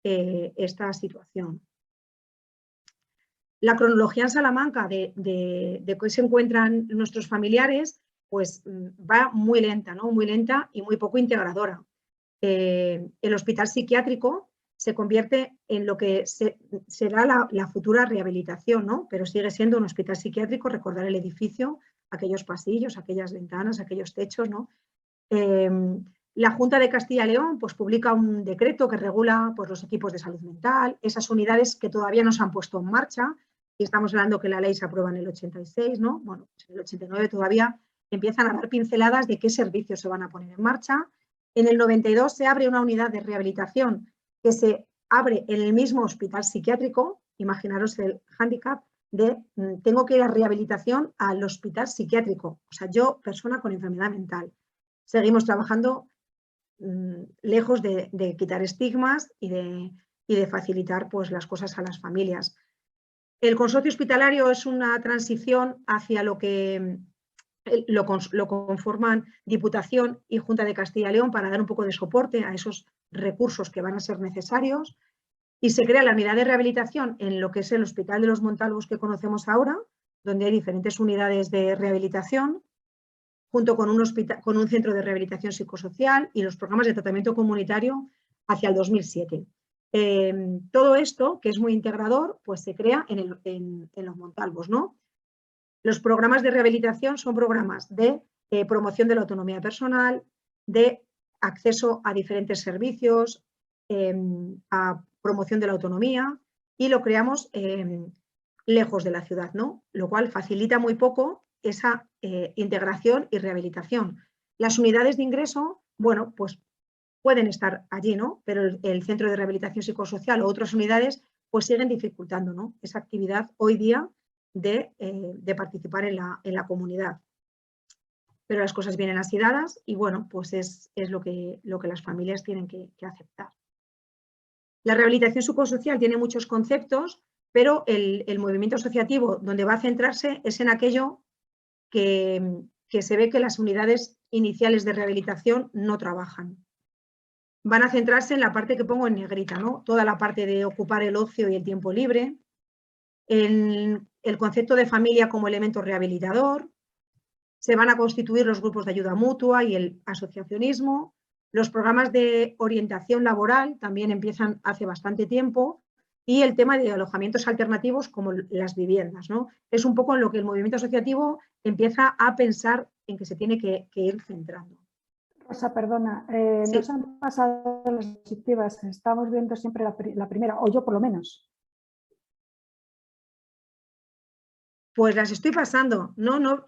esta situación. La cronología en Salamanca de que se encuentran nuestros familiares, pues va muy lenta, ¿no? Muy lenta y muy poco integradora. El hospital psiquiátrico se convierte en lo que será la futura rehabilitación, ¿no? Pero sigue siendo un hospital psiquiátrico, recordar el edificio, aquellos pasillos, aquellas ventanas, aquellos techos, ¿no? La Junta de Castilla y León pues, publica un decreto que regula pues, los equipos de salud mental, esas unidades que todavía no se han puesto en marcha, y estamos hablando que la ley se aprueba en el 86, ¿no? Bueno, pues en el 89 todavía empiezan a dar pinceladas de qué servicios se van a poner en marcha. En el 92 se abre una unidad de rehabilitación que se abre en el mismo hospital psiquiátrico. Imaginaros el hándicap de tengo que ir a rehabilitación al hospital psiquiátrico. O sea, yo, persona con enfermedad mental. Seguimos trabajando lejos de quitar estigmas y de facilitar pues, las cosas a las familias. El consorcio hospitalario es una transición hacia lo que lo conforman Diputación y Junta de Castilla y León para dar un poco de soporte a esos recursos que van a ser necesarios, y se crea la unidad de rehabilitación en lo que es el Hospital de los Montalvos que conocemos ahora, donde hay diferentes unidades de rehabilitación, junto con un centro de rehabilitación psicosocial y los programas de tratamiento comunitario hacia el 2007. Todo esto, que es muy integrador, pues se crea en los Montalvos, ¿no? Los programas de rehabilitación son programas de promoción de la autonomía personal, de acceso a diferentes servicios, a promoción de la autonomía, y lo creamos lejos de la ciudad, ¿no? Lo cual facilita muy poco esa integración y rehabilitación. Las unidades de ingreso, bueno, pues pueden estar allí, ¿no? Pero el centro de rehabilitación psicosocial o otras unidades pues siguen dificultando, ¿no? Esa actividad hoy día de participar en la comunidad. Pero las cosas vienen así dadas y bueno, pues es lo que las familias tienen que aceptar. La rehabilitación psicosocial tiene muchos conceptos, pero el movimiento asociativo donde va a centrarse es en aquello que se ve que las unidades iniciales de rehabilitación no trabajan. Van a centrarse en la parte que pongo en negrita, ¿no? Toda la parte de ocupar el ocio y el tiempo libre, en el concepto de familia como elemento rehabilitador, se van a constituir los grupos de ayuda mutua y el asociacionismo, los programas de orientación laboral también empiezan hace bastante tiempo, y el tema de alojamientos alternativos como las viviendas, ¿no? Es un poco en lo que el movimiento asociativo empieza a pensar en que se tiene que ir centrando. Rosa, perdona, sí. Nos han pasado las diapositivas, estamos viendo siempre la primera, o yo por lo menos. Pues las estoy pasando, ¿no? No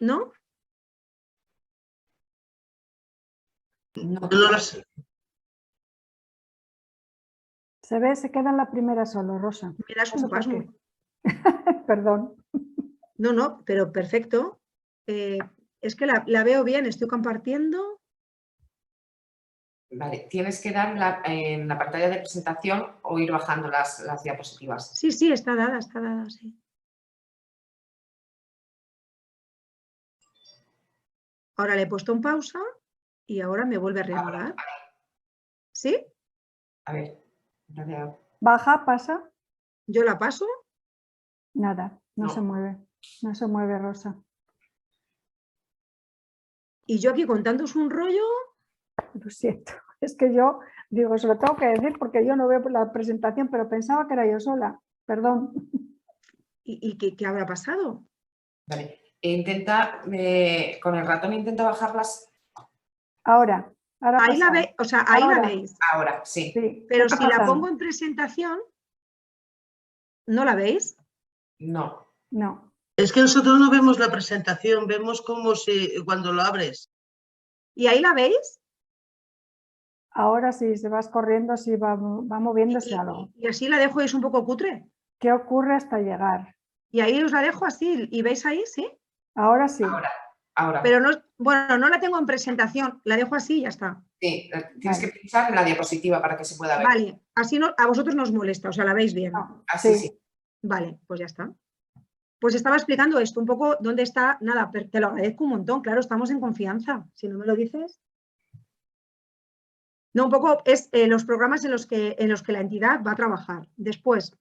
lo sé. Se ve, se queda en la primera solo, Rosa. Me das un pasmo. Perdón. No, pero perfecto. Es que la veo bien, estoy compartiendo. Vale, tienes que dar en la pantalla de presentación o ir bajando las diapositivas. Sí, está dada, sí. Ahora le he puesto en pausa y ahora me vuelve a reanudar. ¿Sí? A ver. Baja, pasa. Yo la paso. Nada, no No. se mueve. No se mueve, Rosa. Y yo aquí contándoos un rollo. Lo siento. Es que yo digo, se lo tengo que decir porque yo no veo la presentación, pero pensaba que era yo sola. Perdón. ¿Y qué habrá pasado? Vale. Intenta, con el ratón intenta bajarlas. Ahora Ahí la pasa. veis, o sea, ahí Ahora. la veis. Ahora, sí. Sí. Pero ¿Qué si está la pasando? pongo en presentación, ¿no la veis? No. No. Es que nosotros no vemos la presentación, vemos como si cuando lo abres. ¿Y ahí la veis? Ahora sí, se vas corriendo, sí va moviéndose algo. Y así la dejo y es un poco cutre. ¿Qué ocurre hasta llegar? Y ahí os la dejo así. ¿Y veis ahí? Sí. Ahora sí. Ahora. Pero no, bueno, no la tengo en presentación. La dejo así y ya está. Sí, tienes que pinchar en la diapositiva para que se pueda ver. Vale, así no, a vosotros no os molesta, o sea, la veis bien. No, Así sí. Vale, pues ya está. Pues estaba explicando esto, un poco dónde está, nada, te lo agradezco un montón, claro, estamos en confianza, si no me lo dices. No, un poco es los programas en los que la entidad va a trabajar. Después,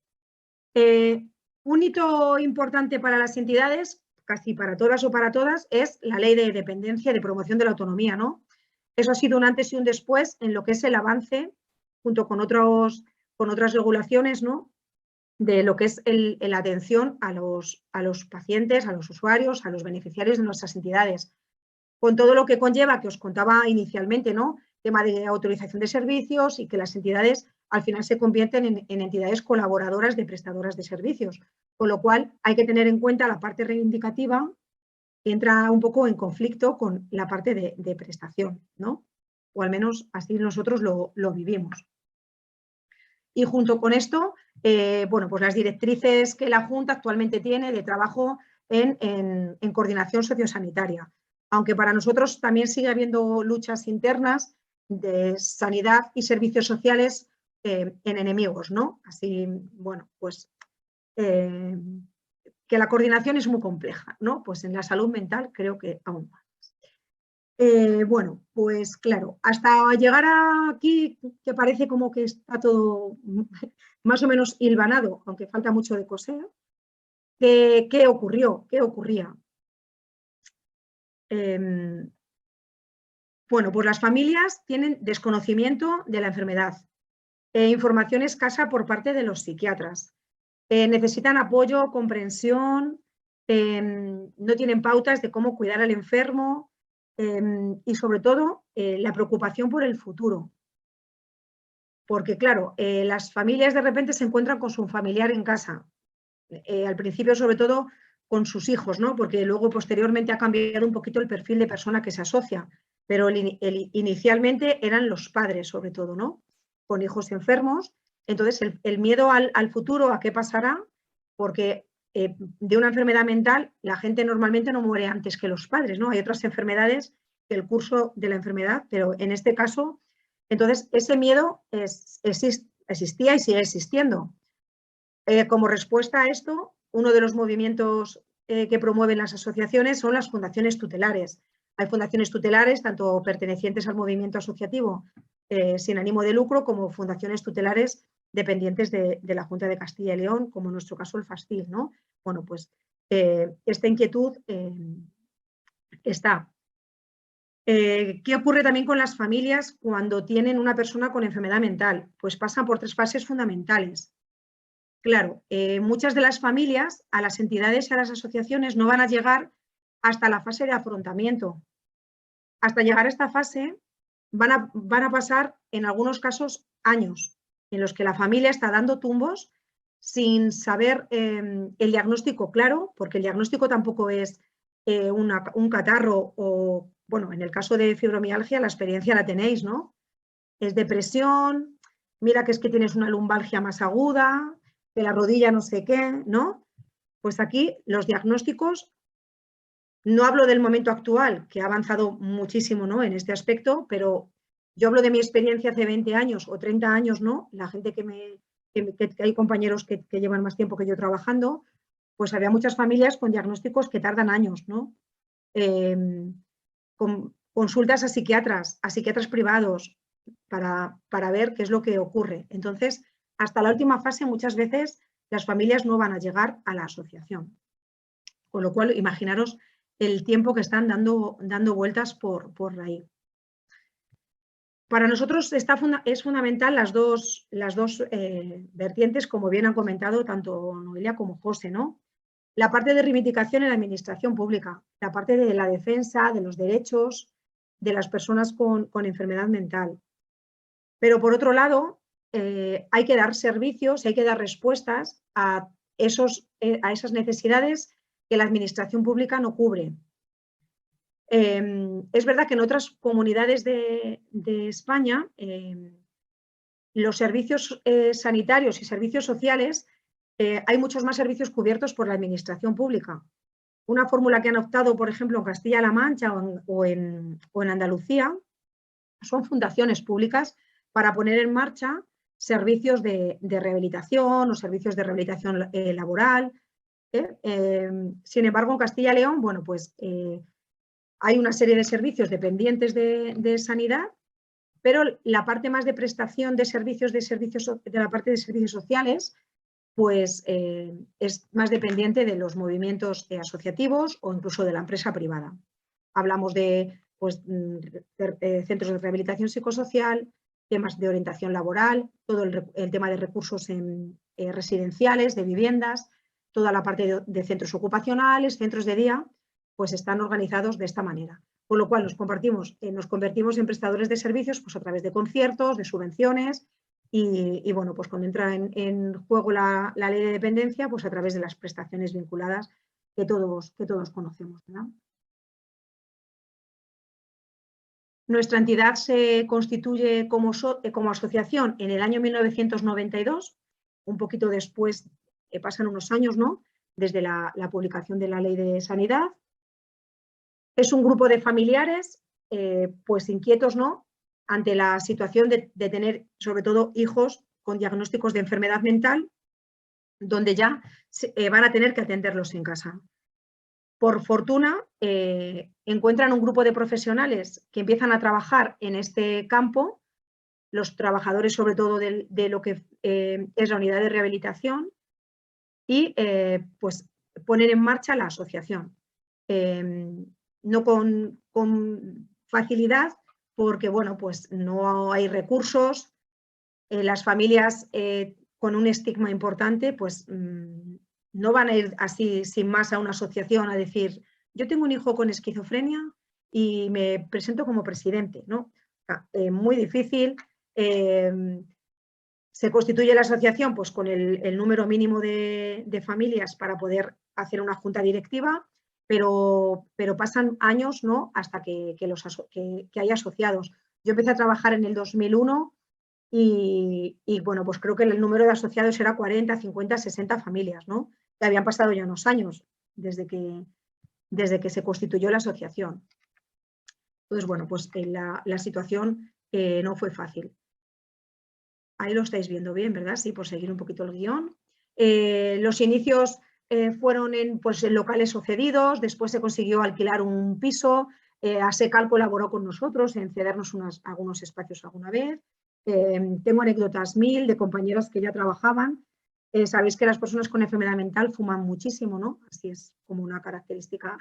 un hito importante para las entidades, casi para todas o para todas, es la ley de dependencia y de promoción de la autonomía, ¿no? Eso ha sido un antes y un después en lo que es el avance, junto con otras regulaciones, ¿no?, de lo que es la atención a los pacientes, a los usuarios, a los beneficiarios de nuestras entidades. Con todo lo que conlleva, que os contaba inicialmente, ¿no?, tema de autorización de servicios y que las entidades al final se convierten en entidades colaboradoras de prestadoras de servicios. Con lo cual hay que tener en cuenta la parte reivindicativa que entra un poco en conflicto con la parte de prestación, ¿no? O al menos así nosotros lo vivimos. Y junto con esto, bueno, pues las directrices que la Junta actualmente tiene de trabajo en coordinación sociosanitaria. Aunque para nosotros también sigue habiendo luchas internas de sanidad y servicios sociales en enemigos, ¿no? Así, bueno, pues que la coordinación es muy compleja, ¿no? Pues en la salud mental creo que aún más. Bueno, pues claro, hasta llegar aquí, que parece como que está todo más o menos hilvanado, aunque falta mucho de coser, ¿qué ocurrió? ¿Qué ocurría? Bueno, pues las familias tienen desconocimiento de la enfermedad, información escasa por parte de los psiquiatras, necesitan apoyo, comprensión, no tienen pautas de cómo cuidar al enfermo, y sobre todo la preocupación por el futuro. Porque claro, las familias de repente se encuentran con su familiar en casa. Al principio sobre todo con sus hijos, ¿no? Porque luego posteriormente ha cambiado un poquito el perfil de persona que se asocia. Pero inicialmente eran los padres sobre todo, ¿no? Con hijos enfermos. Entonces el miedo al futuro, a qué pasará, porque de una enfermedad mental la gente normalmente no muere antes que los padres, ¿no? Hay otras enfermedades que el curso de la enfermedad, pero en este caso, entonces ese miedo existía y sigue existiendo. Como respuesta a esto, uno de los movimientos que promueven las asociaciones son las fundaciones tutelares. Hay fundaciones tutelares, tanto pertenecientes al movimiento asociativo sin ánimo de lucro, como fundaciones tutelares dependientes de la Junta de Castilla y León, como en nuestro caso el FASTIL, ¿no? Bueno, pues esta inquietud está. ¿Qué ocurre también con las familias cuando tienen una persona con enfermedad mental? Pues pasan por 3 fases fundamentales. Claro, muchas de las familias, a las entidades y a las asociaciones no van a llegar hasta la fase de afrontamiento. Hasta llegar a esta fase van a pasar, en algunos casos, años en los que la familia está dando tumbos sin saber el diagnóstico claro, porque el diagnóstico tampoco es un catarro o, bueno, en el caso de fibromialgia la experiencia la tenéis, ¿no? Es depresión, mira que es que tienes una lumbalgia más aguda, que la rodilla no sé qué, ¿no? Pues aquí los diagnósticos, no hablo del momento actual, que ha avanzado muchísimo, ¿no?, en este aspecto, pero yo hablo de mi experiencia hace 20 años o 30 años, ¿no? La gente que hay compañeros que llevan más tiempo que yo trabajando, pues había muchas familias con diagnósticos que tardan años, ¿no? Con consultas a psiquiatras privados para ver qué es lo que ocurre. Entonces, hasta la última fase muchas veces las familias no van a llegar a la asociación. Con lo cual, imaginaros el tiempo que están dando vueltas por ahí. Para nosotros es fundamental las dos vertientes, como bien han comentado tanto Noelia como José, ¿no? La parte de reivindicación en la administración pública, la parte de la defensa de los derechos de las personas con enfermedad mental. Pero por otro lado, hay que dar servicios, hay que dar respuestas a esas necesidades que la administración pública no cubre. Es verdad que en otras comunidades de España los servicios sanitarios y servicios sociales, hay muchos más servicios cubiertos por la administración pública. Una fórmula que han optado, por ejemplo, en Castilla-La Mancha o en Andalucía, son fundaciones públicas para poner en marcha servicios de rehabilitación o servicios de rehabilitación laboral. Sin embargo, en Castilla y León, bueno, pues hay una serie de servicios dependientes de sanidad, pero la parte más de prestación de servicios, de la parte de servicios sociales, pues es más dependiente de los movimientos asociativos o incluso de la empresa privada. Hablamos de centros de rehabilitación psicosocial, temas de orientación laboral, todo el tema de recursos residenciales, de viviendas, toda la parte de centros ocupacionales, centros de día, pues están organizados de esta manera. Con lo cual nos convertimos en prestadores de servicios pues a través de conciertos, de subvenciones y bueno, pues cuando entra en juego la ley de dependencia, pues a través de las prestaciones vinculadas que todos conocemos, ¿verdad? Nuestra entidad se constituye como asociación en el año 1992, un poquito después, pasan unos años, ¿no?, desde la publicación de la Ley de Sanidad. Es un grupo de familiares pues inquietos, ¿no?, ante la situación de tener sobre todo hijos con diagnósticos de enfermedad mental, donde ya van a tener que atenderlos en casa. Por fortuna, encuentran un grupo de profesionales que empiezan a trabajar en este campo, los trabajadores sobre todo de lo que es la unidad de rehabilitación, y pues poner en marcha la asociación. No con facilidad, porque bueno, pues no hay recursos, las familias con un estigma importante, pues no van a ir así sin más a una asociación a decir, yo tengo un hijo con esquizofrenia y me presento como presidente, ¿no? Muy difícil. Se constituye la asociación pues, con el número mínimo de familias para poder hacer una junta directiva, pero pasan años, ¿no?, hasta que hay asociados. Yo empecé a trabajar en el 2001 y bueno, pues creo que el número de asociados era 40, 50, 60 familias, ¿no? Que habían pasado ya unos años desde que se constituyó la asociación. Entonces, bueno, pues la situación no fue fácil. Ahí lo estáis viendo bien, ¿verdad? Sí, por seguir un poquito el guión. Los inicios fueron en locales o cedidos, después se consiguió alquilar un piso, ASECAL colaboró con nosotros en cedernos algunos espacios alguna vez. Tengo anécdotas mil de compañeras que ya trabajaban. Sabéis que las personas con enfermedad mental fuman muchísimo, ¿no? Así es como una característica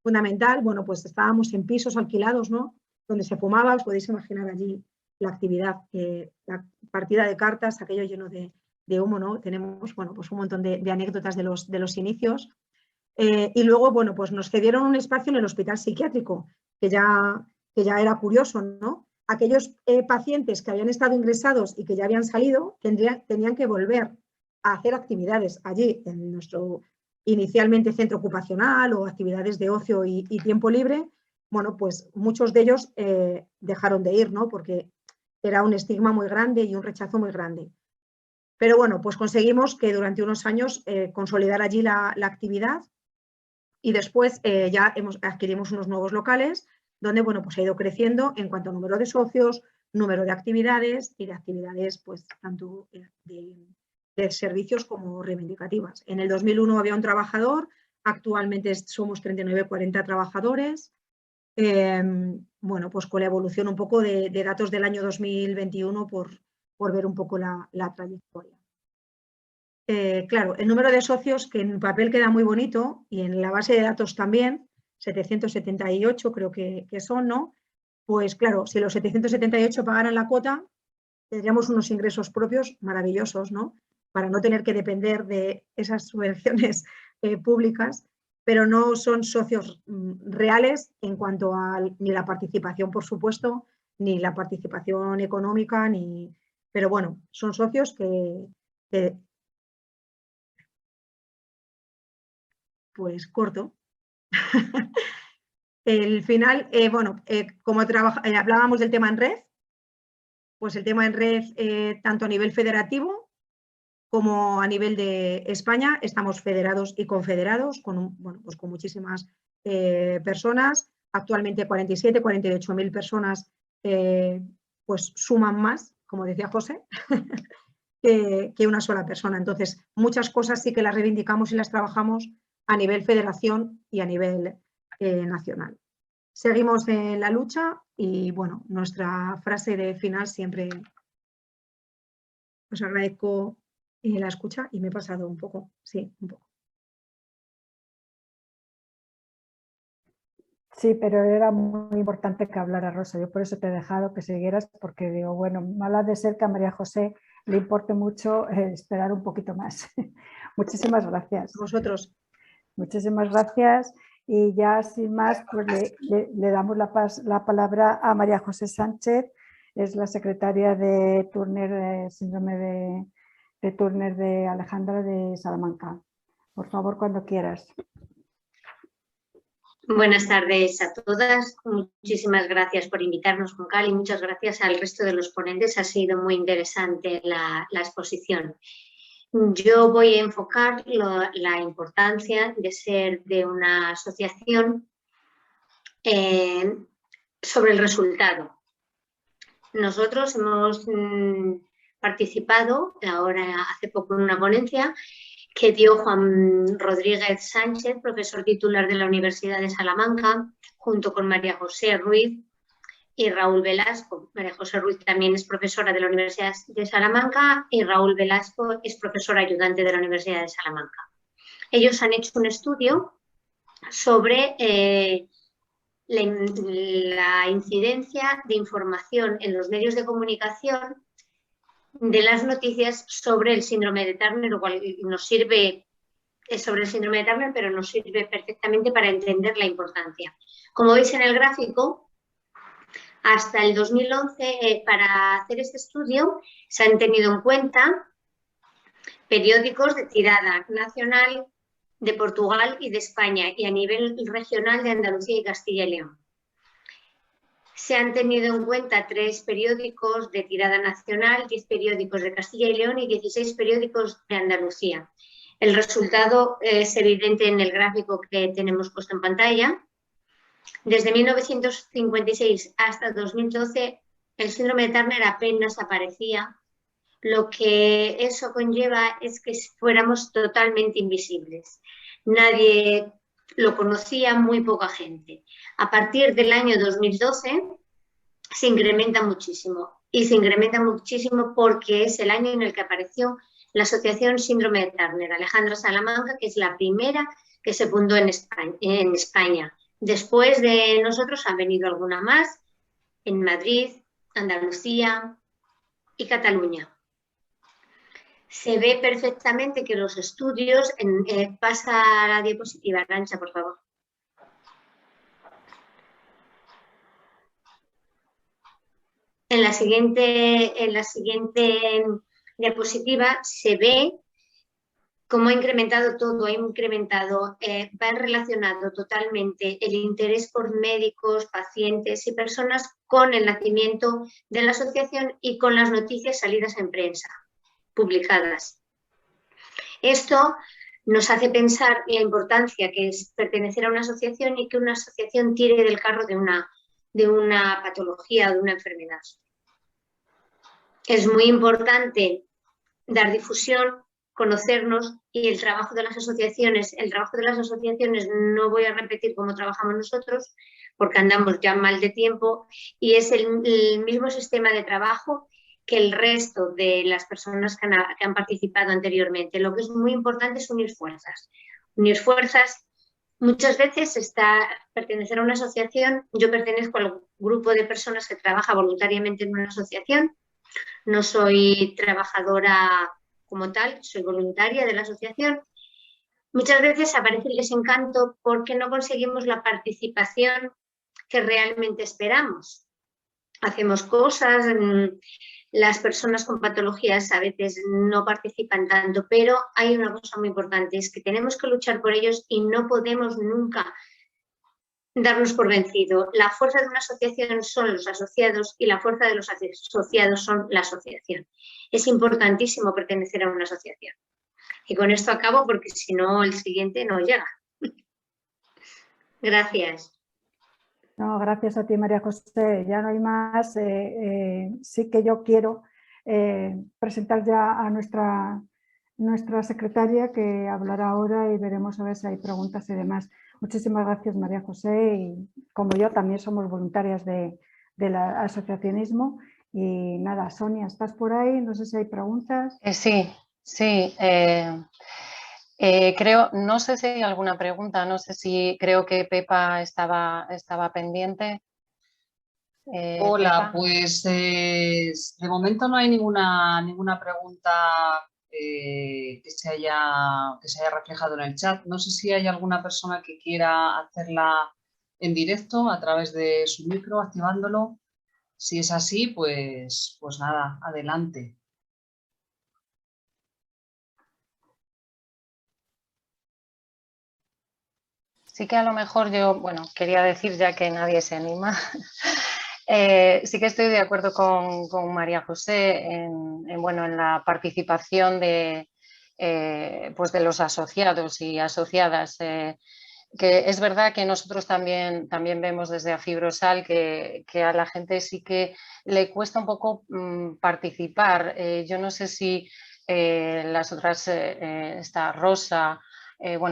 fundamental. Bueno, pues estábamos en pisos alquilados, ¿no?, donde se fumaba, os podéis imaginar allí la actividad, la partida de cartas, aquello lleno de humo, ¿no? Tenemos, bueno, pues un montón de anécdotas de los inicios. Y luego, bueno, pues nos cedieron un espacio en el hospital psiquiátrico, que ya era curioso, ¿no? Aquellos pacientes que habían estado ingresados y que ya habían salido, tenían que volver a hacer actividades allí en nuestro inicialmente centro ocupacional o actividades de ocio y tiempo libre. Bueno, pues muchos de ellos dejaron de ir, ¿no?, porque era un estigma muy grande y un rechazo muy grande. Pero bueno, pues conseguimos que durante unos años consolidar allí la actividad y después ya adquirimos unos nuevos locales donde bueno, pues ha ido creciendo en cuanto a número de socios, número de actividades y de actividades pues tanto de servicios como reivindicativas. En el 2001 había un trabajador, actualmente somos 39-40 trabajadores. Bueno, pues con la evolución un poco de datos del año 2021 por ver un poco la trayectoria. Claro, el número de socios que en papel queda muy bonito y en la base de datos también, 778 creo que son, ¿no? Pues claro, si los 778 pagaran la cuota, tendríamos unos ingresos propios maravillosos, ¿no? Para no tener que depender de esas subvenciones públicas, pero no son socios reales en cuanto a ni la participación, por supuesto, ni la participación económica, pero bueno, son socios que pues corto. El final, bueno, como hablábamos del tema en red, pues el tema en red, tanto a nivel federativo como a nivel de España, estamos federados y confederados con, bueno, pues con muchísimas personas. Actualmente 47, 48.000 personas pues suman más, como decía José, que una sola persona. Entonces, muchas cosas sí que las reivindicamos y las trabajamos a nivel federación y a nivel nacional. Seguimos en la lucha y, bueno, nuestra frase de final siempre os agradezco la escucha y me he pasado un poco, sí, un poco. Sí, pero era muy importante que hablara Rosa, yo por eso te he dejado que siguieras, porque digo, bueno, mala de ser que a María José le importe mucho esperar un poquito más. Muchísimas gracias. A vosotros. Muchísimas gracias y ya sin más pues le damos la palabra a María José Sánchez, es la secretaria de Turner, síndrome de Turner de Alejandra de Salamanca. Por favor, cuando quieras. Buenas tardes a todas. Muchísimas gracias por invitarnos, Juncal, y muchas gracias al resto de los ponentes. Ha sido muy interesante la exposición. Yo voy a enfocar la importancia de ser de una asociación sobre el resultado. Nosotros hemos participado ahora hace poco en una ponencia que dio Juan Rodríguez Sánchez, profesor titular de la Universidad de Salamanca, junto con María José Ruiz y Raúl Velasco. María José Ruiz también es profesora de la Universidad de Salamanca y Raúl Velasco es profesor ayudante de la Universidad de Salamanca. Ellos han hecho un estudio sobre la incidencia de información en los medios de comunicación de las noticias sobre el síndrome de Turner, lo cual nos sirve sobre el síndrome de Turner, pero nos sirve perfectamente para entender la importancia. Como veis en el gráfico, hasta el 2011, para hacer este estudio, se han tenido en cuenta periódicos de tirada nacional de Portugal y de España y a nivel regional de Andalucía y Castilla y León. Se han tenido en cuenta 3 periódicos de tirada nacional, 10 periódicos de Castilla y León y 16 periódicos de Andalucía. El resultado es evidente en el gráfico que tenemos puesto en pantalla. Desde 1956 hasta 2012, el síndrome de Turner apenas aparecía. Lo que eso conlleva es que fuéramos totalmente invisibles. Nadie lo conocía, muy poca gente. A partir del año 2012 se incrementa muchísimo. Y se incrementa muchísimo porque es el año en el que apareció la Asociación Síndrome de Turner, Alejandra Salamanca, que es la primera que se fundó en España. Después de nosotros han venido alguna más en Madrid, Andalucía y Cataluña. Se ve perfectamente que los estudios... pasa la diapositiva, Arantxa, por favor. En la siguiente diapositiva se ve cómo ha incrementado todo, va relacionado totalmente el interés por médicos, pacientes y personas con el nacimiento de la asociación y con las noticias salidas en prensa. publicadas. Esto nos hace pensar la importancia que es pertenecer a una asociación y que una asociación tire del carro de una patología o de una enfermedad. Es muy importante dar difusión, conocernos, y el trabajo de las asociaciones no voy a repetir cómo trabajamos nosotros porque andamos ya mal de tiempo, y es el mismo sistema de trabajo que el resto de las personas que han participado anteriormente. Lo que es muy importante es unir fuerzas. Unir fuerzas, muchas veces pertenecer a una asociación. Yo pertenezco al grupo de personas que trabaja voluntariamente en una asociación. No soy trabajadora como tal, soy voluntaria de la asociación. Muchas veces aparece el desencanto porque no conseguimos la participación que realmente esperamos. Hacemos cosas, las personas con patologías a veces no participan tanto, pero hay una cosa muy importante, es que tenemos que luchar por ellos y no podemos nunca darnos por vencido. La fuerza de una asociación son los asociados y la fuerza de los asociados son la asociación. Es importantísimo pertenecer a una asociación. Y con esto acabo porque si no el siguiente no llega. Gracias. No, gracias a ti, María José. Ya no hay más. Sí que yo quiero presentar ya a nuestra secretaria, que hablará ahora, y veremos a ver si hay preguntas y demás. Muchísimas gracias, María José. Y como yo, también somos voluntarias del asociacionismo. Y nada, Sonia, ¿estás por ahí? No sé si hay preguntas. Sí. Creo, no sé si hay alguna pregunta, creo que Pepa estaba pendiente. Hola, Pepa. pues de momento no hay ninguna pregunta que se haya reflejado en el chat. No sé si hay alguna persona que quiera hacerla en directo a través de su micro, activándolo. Si es así, pues nada, adelante. Sí que a lo mejor yo, quería decir, ya que nadie se anima, sí que estoy de acuerdo con María José en la participación de los asociados y asociadas. Que es verdad que nosotros también vemos desde Afibrosal que a la gente sí que le cuesta un poco participar. Yo no sé si las otras, está Rosa,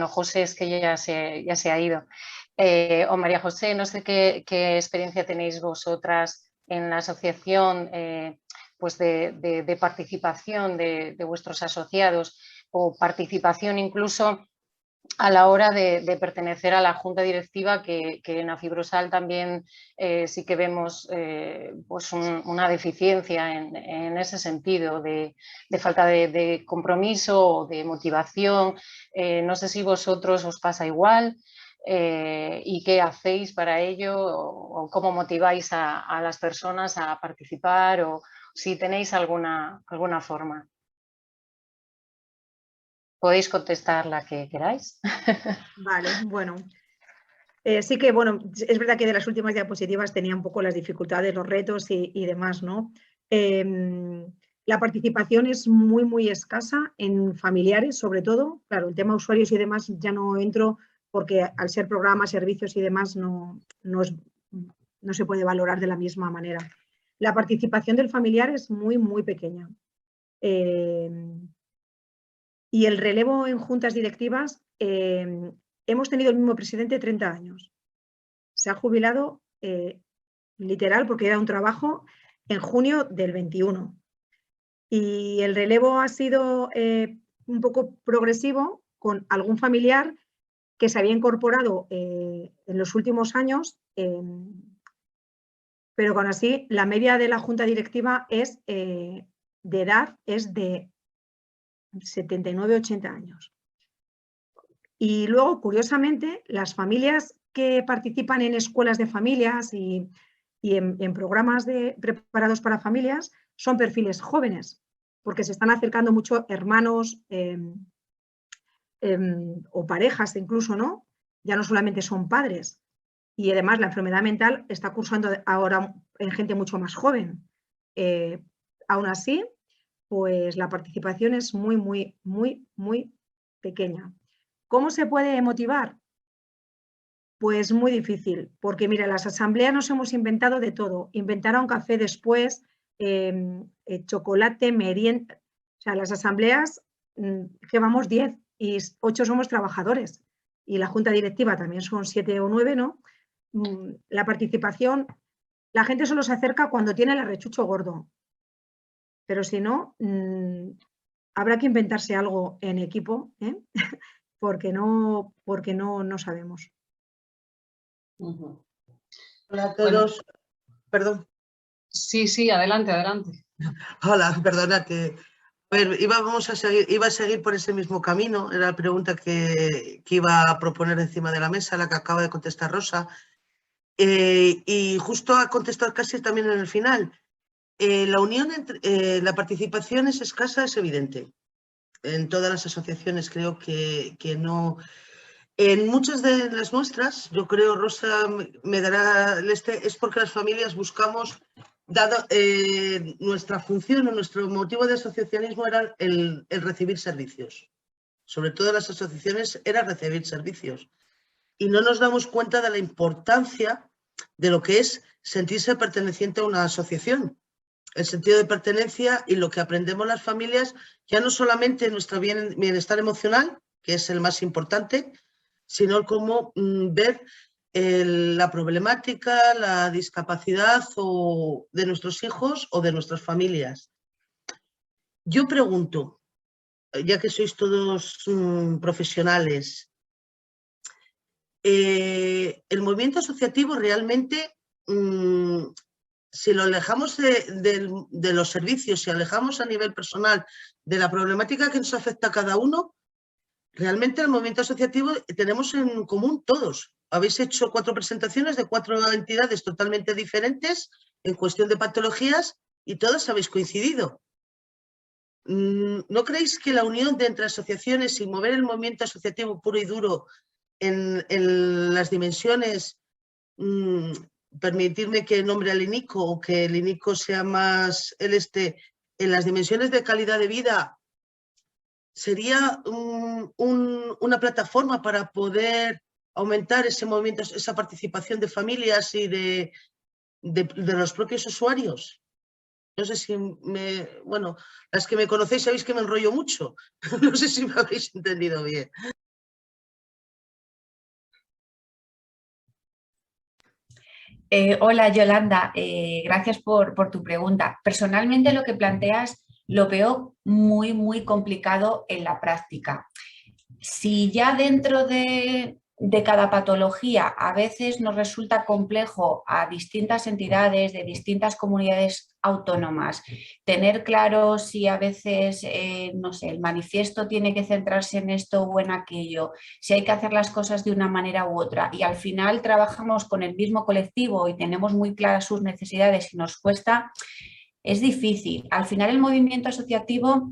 José, es que ya se ha ido, o María José, no sé qué experiencia tenéis vosotras en la asociación, de participación de vuestros asociados, o participación incluso a la hora de pertenecer a la junta directiva, que en Afibrosal también sí que vemos una deficiencia en ese sentido, de falta de compromiso o de motivación. No sé si vosotros os pasa igual, y qué hacéis para ello, o cómo motiváis a las personas a participar, o si tenéis alguna forma. Podéis contestar la que queráis. Vale, bueno. Sí que, es verdad que de las últimas diapositivas tenía un poco las dificultades, los retos y demás, ¿no? La participación es muy, muy escasa en familiares, sobre todo. Claro, el tema usuarios y demás ya no entro porque al ser programas, servicios y demás no se puede valorar de la misma manera. La participación del familiar es muy, muy pequeña. Y el relevo en juntas directivas, hemos tenido el mismo presidente 30 años. Se ha jubilado literal porque era un trabajo en junio del 21. Y el relevo ha sido un poco progresivo, con algún familiar que se había incorporado en los últimos años, pero con así la media de la junta directiva es, de edad es de 79-80 años. Y luego, curiosamente, las familias que participan en escuelas de familias y en programas preparados para familias son perfiles jóvenes, porque se están acercando mucho hermanos o parejas incluso, ¿no? Ya no solamente son padres. Y además la enfermedad mental está cursando ahora en gente mucho más joven. Aún así, pues la participación es muy pequeña. ¿Cómo se puede motivar? Pues muy difícil, porque mira, las asambleas nos hemos inventado de todo. Inventaron café después, chocolate, merienda. O sea, las asambleas, que vamos 10 y 8 somos trabajadores. Y la junta directiva también son 7 o 9, ¿no? La participación, la gente solo se acerca cuando tiene el arrechucho gordo. Pero si no, habrá que inventarse algo en equipo, ¿eh? porque no sabemos. Hola a todos. Perdón. Sí, adelante. Hola, perdona que... A ver, iba a seguir por ese mismo camino. Era la pregunta que iba a proponer encima de la mesa, la que acaba de contestar Rosa. Y justo ha contestado casi también en el final. La unión entre la participación es escasa, es evidente. En todas las asociaciones creo que no... En muchas de las nuestras, yo creo, Rosa me dará es porque las familias buscamos, dado nuestra función o nuestro motivo de asociacionismo era el recibir servicios. Sobre todo las asociaciones era recibir servicios. Y no nos damos cuenta de la importancia de lo que es sentirse perteneciente a una asociación. El sentido de pertenencia y lo que aprendemos las familias, ya no solamente nuestro bienestar emocional, que es el más importante, sino cómo ver la problemática, la discapacidad de nuestros hijos o de nuestras familias. Yo pregunto, ya que sois todos profesionales, el movimiento asociativo realmente, si lo alejamos de los servicios, si alejamos a nivel personal de la problemática que nos afecta a cada uno, realmente el movimiento asociativo tenemos en común todos. Habéis hecho 4 presentaciones de 4 entidades totalmente diferentes en cuestión de patologías y todas habéis coincidido. ¿No creéis que la unión entre asociaciones y mover el movimiento asociativo puro y duro en las dimensiones, permitirme que nombre al INICO o que el INICO sea más en las dimensiones de calidad de vida, sería una plataforma para poder aumentar ese movimiento, esa participación de familias y de los propios usuarios? No sé si bueno, las que me conocéis sabéis que me enrollo mucho. No sé si me habéis entendido bien. Hola Yolanda, gracias por tu pregunta. Personalmente lo que planteas lo veo muy complicado en la práctica. Si ya dentro de cada patología a veces nos resulta complejo a distintas entidades de distintas comunidades autónomas tener claro si a veces, no sé, el manifiesto tiene que centrarse en esto o en aquello, si hay que hacer las cosas de una manera u otra y al final trabajamos con el mismo colectivo y tenemos muy claras sus necesidades y nos cuesta, es difícil. Al final el movimiento asociativo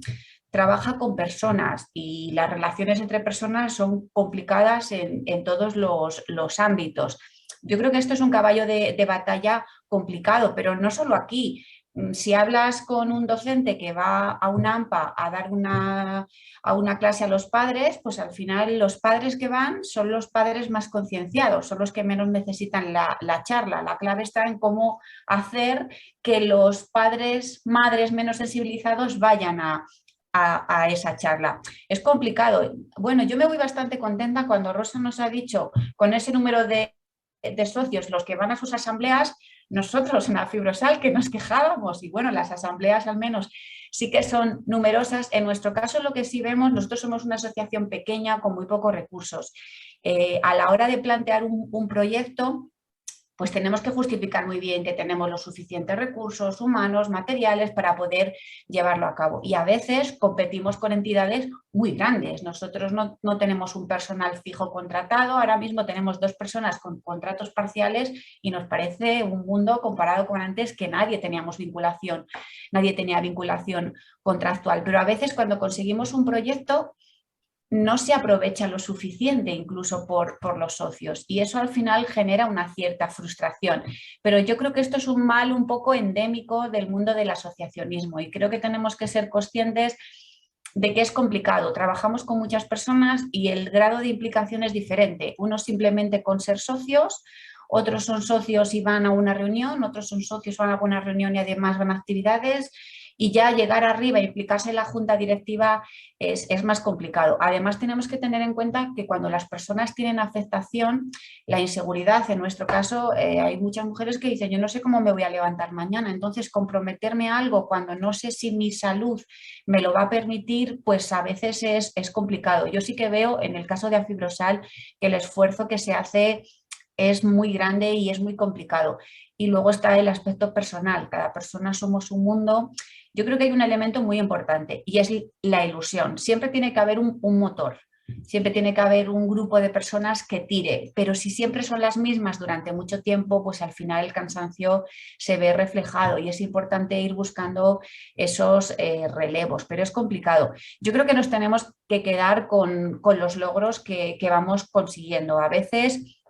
trabaja con personas y las relaciones entre personas son complicadas en todos los ámbitos. Yo creo que esto es un caballo de batalla complicado, pero no solo aquí. Si hablas con un docente que va a una AMPA a dar a una clase a los padres, pues al final los padres que van son los padres más concienciados, son los que menos necesitan la charla. La clave está en cómo hacer que los padres, madres menos sensibilizados vayan a esa charla. Es complicado. Bueno, yo me voy bastante contenta cuando Rosa nos ha dicho con ese número de socios los que van a sus asambleas, nosotros en la Fibrosal que nos quejábamos y bueno, las asambleas al menos sí que son numerosas. En nuestro caso lo que sí vemos, nosotros somos una asociación pequeña con muy pocos recursos. A la hora de plantear un proyecto, pues tenemos que justificar muy bien que tenemos los suficientes recursos humanos, materiales para poder llevarlo a cabo. Y a veces competimos con entidades muy grandes. Nosotros no tenemos un personal fijo contratado, ahora mismo tenemos 2 personas con contratos parciales y nos parece un mundo comparado con antes que nadie tenía vinculación contractual. Pero a veces cuando conseguimos un proyecto, no se aprovecha lo suficiente incluso por los socios, y eso al final genera una cierta frustración. Pero yo creo que esto es un mal un poco endémico del mundo del asociacionismo, y creo que tenemos que ser conscientes de que es complicado. Trabajamos con muchas personas y el grado de implicación es diferente. Unos simplemente con ser socios, otros son socios y van a una reunión, otros son socios y van a alguna reunión y además van a actividades, y ya llegar arriba e implicarse en la junta directiva es más complicado. Además, tenemos que tener en cuenta que cuando las personas tienen aceptación, la inseguridad, en nuestro caso, hay muchas mujeres que dicen, yo no sé cómo me voy a levantar mañana, entonces comprometerme a algo cuando no sé si mi salud me lo va a permitir, pues a veces es complicado. Yo sí que veo en el caso de Afibrosal que el esfuerzo que se hace es muy grande y es muy complicado. Y luego está el aspecto personal, cada persona somos un mundo. Yo creo que hay un elemento muy importante y es la ilusión. Siempre tiene que haber un motor, siempre tiene que haber un grupo de personas que tire, pero si siempre son las mismas durante mucho tiempo, pues al final el cansancio se ve reflejado y es importante ir buscando esos relevos, pero es complicado. Yo creo que nos tenemos que quedar con los logros que vamos consiguiendo. A veces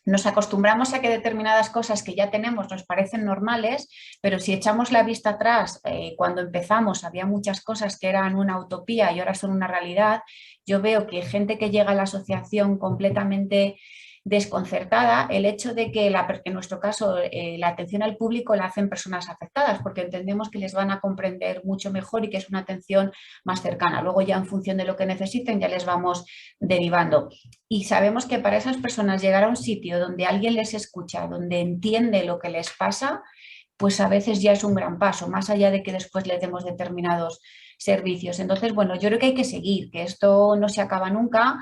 nos acostumbramos a que determinadas cosas que ya tenemos nos parecen normales, pero si echamos la vista atrás, cuando empezamos había muchas cosas que eran una utopía y ahora son una realidad. Yo veo que hay gente que llega a la asociación completamente desconcertada, el hecho de que en nuestro caso la atención al público la hacen personas afectadas, porque entendemos que les van a comprender mucho mejor y que es una atención más cercana. Luego ya en función de lo que necesiten ya les vamos derivando. Y sabemos que para esas personas llegar a un sitio donde alguien les escucha, donde entiende lo que les pasa, pues a veces ya es un gran paso, más allá de que después les demos determinados servicios. Entonces, bueno, yo creo que hay que seguir, que esto no se acaba nunca.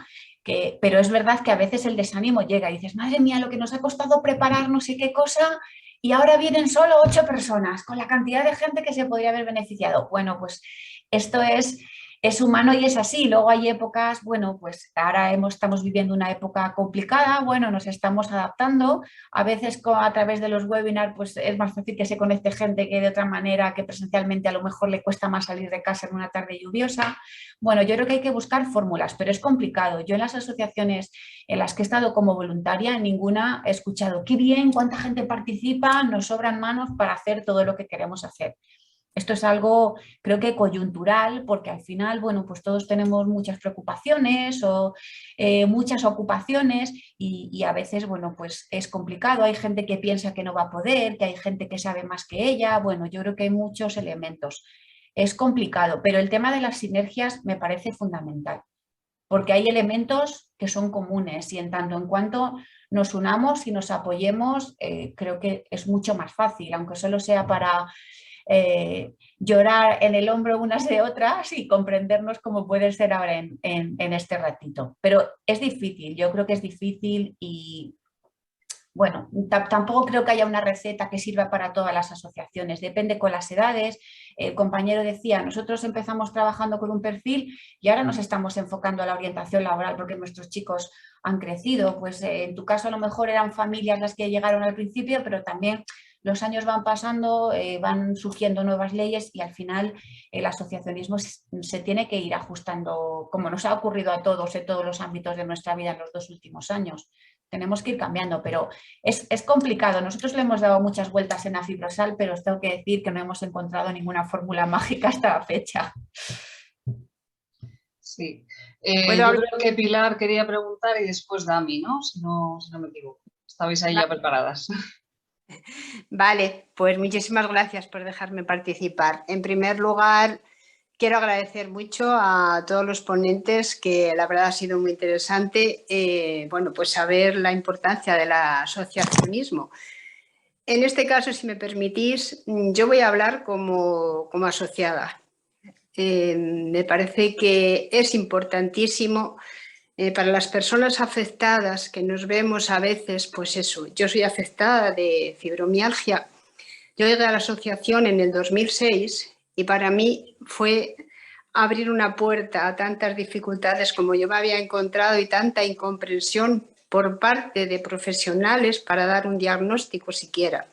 Pero es verdad que a veces el desánimo llega y dices, madre mía, lo que nos ha costado preparar no sé qué cosa y ahora vienen solo 8 personas con la cantidad de gente que se podría haber beneficiado. Bueno, pues esto es humano y es así. Luego hay épocas, bueno, pues ahora estamos viviendo una época complicada, bueno, nos estamos adaptando. A veces a través de los webinars pues es más fácil que se conecte gente que de otra manera, que presencialmente a lo mejor le cuesta más salir de casa en una tarde lluviosa. Bueno, yo creo que hay que buscar fórmulas, pero es complicado. Yo en las asociaciones en las que he estado como voluntaria, en ninguna he escuchado qué bien, cuánta gente participa, nos sobran manos para hacer todo lo que queremos hacer. Esto es algo, creo que coyuntural, porque al final, bueno, pues todos tenemos muchas preocupaciones o muchas ocupaciones y a veces, bueno, pues es complicado. Hay gente que piensa que no va a poder, que hay gente que sabe más que ella. Bueno, yo creo que hay muchos elementos. Es complicado, pero el tema de las sinergias me parece fundamental, porque hay elementos que son comunes y en tanto en cuanto nos unamos y nos apoyemos, creo que es mucho más fácil, aunque solo sea para llorar en el hombro unas de otras y comprendernos como puede ser ahora en este ratito. Pero es difícil, yo creo que es difícil y bueno, tampoco creo que haya una receta que sirva para todas las asociaciones, depende con las edades. El compañero decía, nosotros empezamos trabajando con un perfil y ahora nos estamos enfocando a la orientación laboral porque nuestros chicos han crecido. Pues en tu caso a lo mejor eran familias las que llegaron al principio, pero también los años van pasando, van surgiendo nuevas leyes y al final el asociacionismo se tiene que ir ajustando, como nos ha ocurrido a todos en todos los ámbitos de nuestra vida en los 2 últimos años. Tenemos que ir cambiando, pero es complicado. Nosotros le hemos dado muchas vueltas en Afibrosal, pero os tengo que decir que no hemos encontrado ninguna fórmula mágica hasta la fecha. Sí. Yo creo que Pilar quería preguntar y después Dami, ¿no? Si no me equivoco. Estabais ahí ya preparadas. Vale, pues muchísimas gracias por dejarme participar. En primer lugar, quiero agradecer mucho a todos los ponentes, que la verdad ha sido muy interesante, bueno, pues saber la importancia del asociacionismo. En este caso, si me permitís, yo voy a hablar como asociada. Me parece que es importantísimo para las personas afectadas, que nos vemos a veces, pues eso, yo soy afectada de fibromialgia. Yo llegué a la asociación en el 2006 y para mí fue abrir una puerta a tantas dificultades como yo me había encontrado y tanta incomprensión por parte de profesionales para dar un diagnóstico siquiera.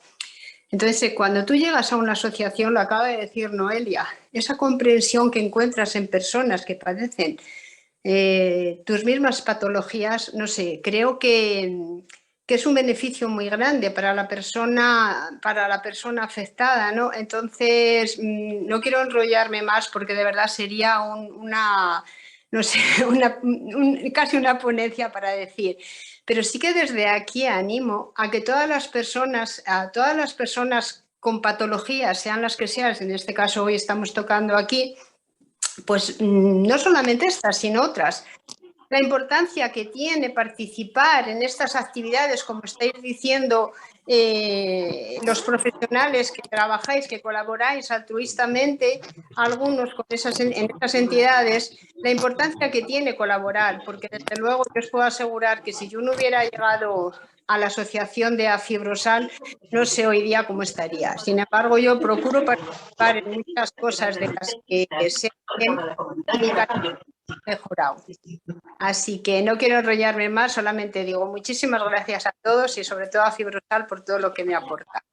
Entonces, cuando tú llegas a una asociación, lo acaba de decir Noelia, esa comprensión que encuentras en personas que padecen tus mismas patologías, no sé, creo que es un beneficio muy grande para la persona afectada, ¿no? Entonces, no quiero enrollarme más porque de verdad sería no sé, casi una ponencia para decir. Pero sí que desde aquí animo a que todas las personas con patologías, sean las que sean, en este caso hoy estamos tocando aquí, pues no solamente estas, sino otras. La importancia que tiene participar en estas actividades, como estáis diciendo, los profesionales que trabajáis, que colaboráis altruistamente, algunos en estas entidades, la importancia que tiene colaborar, porque desde luego yo os puedo asegurar que si yo no hubiera llegado a la asociación de Afibrosal, no sé hoy día cómo estaría. Sin embargo, yo procuro participar en muchas cosas de las que se hacen y mejorado. Así que no quiero enrollarme más, solamente digo muchísimas gracias a todos y sobre todo a Fibrosal por todo lo que me aporta.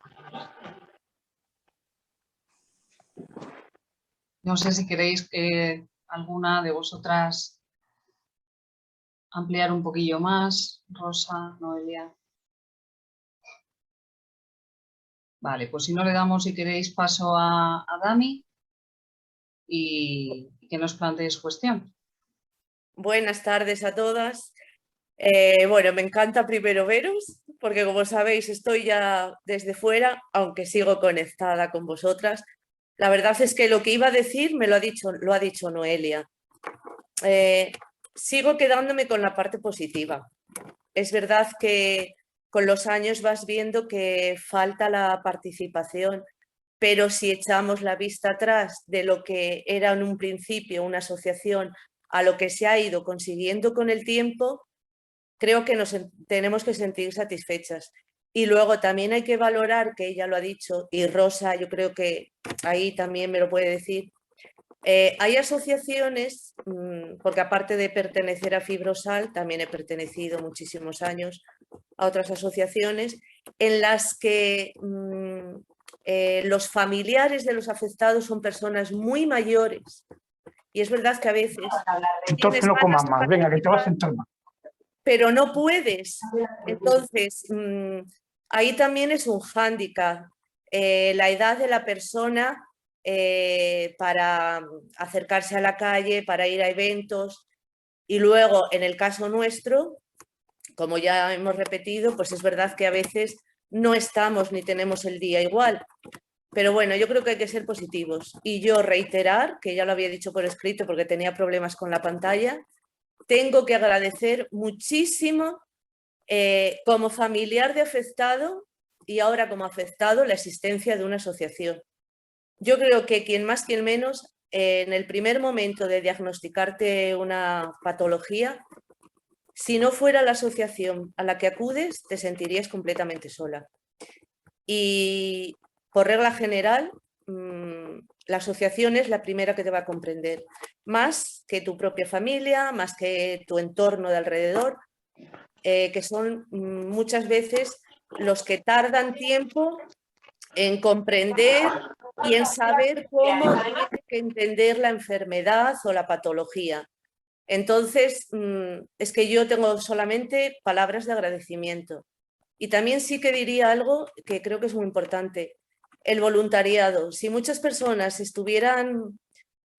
No sé si queréis alguna de vosotras ampliar un poquillo más. Rosa, Noelia. Vale, pues si no le damos, si queréis, paso a Dami y que nos planteéis cuestión. Buenas tardes a todas. Bueno, me encanta primero veros, porque como sabéis estoy ya desde fuera, aunque sigo conectada con vosotras. La verdad es que lo que iba a decir lo ha dicho Noelia. Sigo quedándome con la parte positiva. Es verdad que con los años vas viendo que falta la participación, pero si echamos la vista atrás de lo que era en un principio una asociación a lo que se ha ido consiguiendo con el tiempo, creo que nos tenemos que sentir satisfechas. Y luego también hay que valorar, que ella lo ha dicho, y Rosa yo creo que ahí también me lo puede decir, hay asociaciones, porque aparte de pertenecer a Fibrosal, también he pertenecido muchísimos años a otras asociaciones, en las que los familiares de los afectados son personas muy mayores. Y es verdad que a veces... Entonces no comas más, venga, que te vas a sentar más. Pero no puedes. Entonces, ahí también es un hándicap. La edad de la persona para acercarse a la calle, para ir a eventos. Y luego, en el caso nuestro, como ya hemos repetido, pues es verdad que a veces no estamos ni tenemos el día igual. Pero bueno, yo creo que hay que ser positivos. Y yo reiterar, que ya lo había dicho por escrito porque tenía problemas con la pantalla, tengo que agradecer muchísimo como familiar de afectado y ahora como afectado la existencia de una asociación. Yo creo que quien más, quien menos, en el primer momento de diagnosticarte una patología, si no fuera la asociación a la que acudes, te sentirías completamente sola. Y por regla general, la asociación es la primera que te va a comprender, más que tu propia familia, más que tu entorno de alrededor, que son muchas veces los que tardan tiempo en comprender y en saber cómo tiene que entender la enfermedad o la patología. Entonces, es que yo tengo solamente palabras de agradecimiento. Y también sí que diría algo que creo que es muy importante, el voluntariado. Si muchas personas estuvieran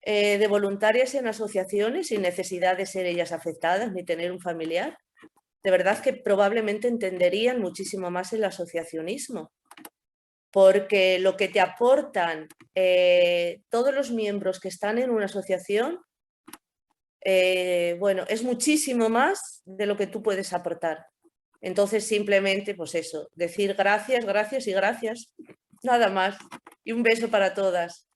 de voluntarias en asociaciones sin necesidad de ser ellas afectadas ni tener un familiar, de verdad que probablemente entenderían muchísimo más el asociacionismo. Porque lo que te aportan todos los miembros que están en una asociación, bueno, es muchísimo más de lo que tú puedes aportar. Entonces simplemente, pues eso, decir gracias, gracias y gracias, nada más. Y un beso para todas.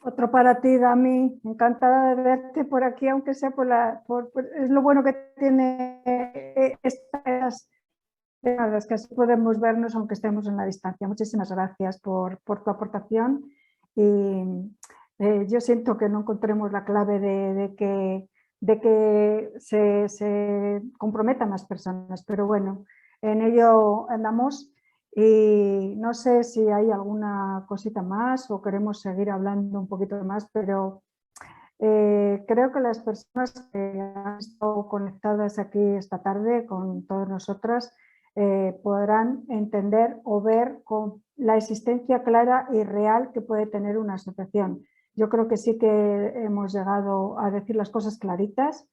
Otro para ti, Dami. Encantada de verte por aquí, aunque sea es lo bueno que tiene estas las que así podemos vernos aunque estemos en la distancia. Muchísimas gracias por tu aportación y yo siento que no encontremos la clave de que se comprometan más personas, pero bueno, en ello andamos y no sé si hay alguna cosita más o queremos seguir hablando un poquito más, pero Creo que las personas que han estado conectadas aquí esta tarde con todas nosotras podrán entender o ver con la existencia clara y real que puede tener una asociación. Yo creo que sí que hemos llegado a decir las cosas claritas.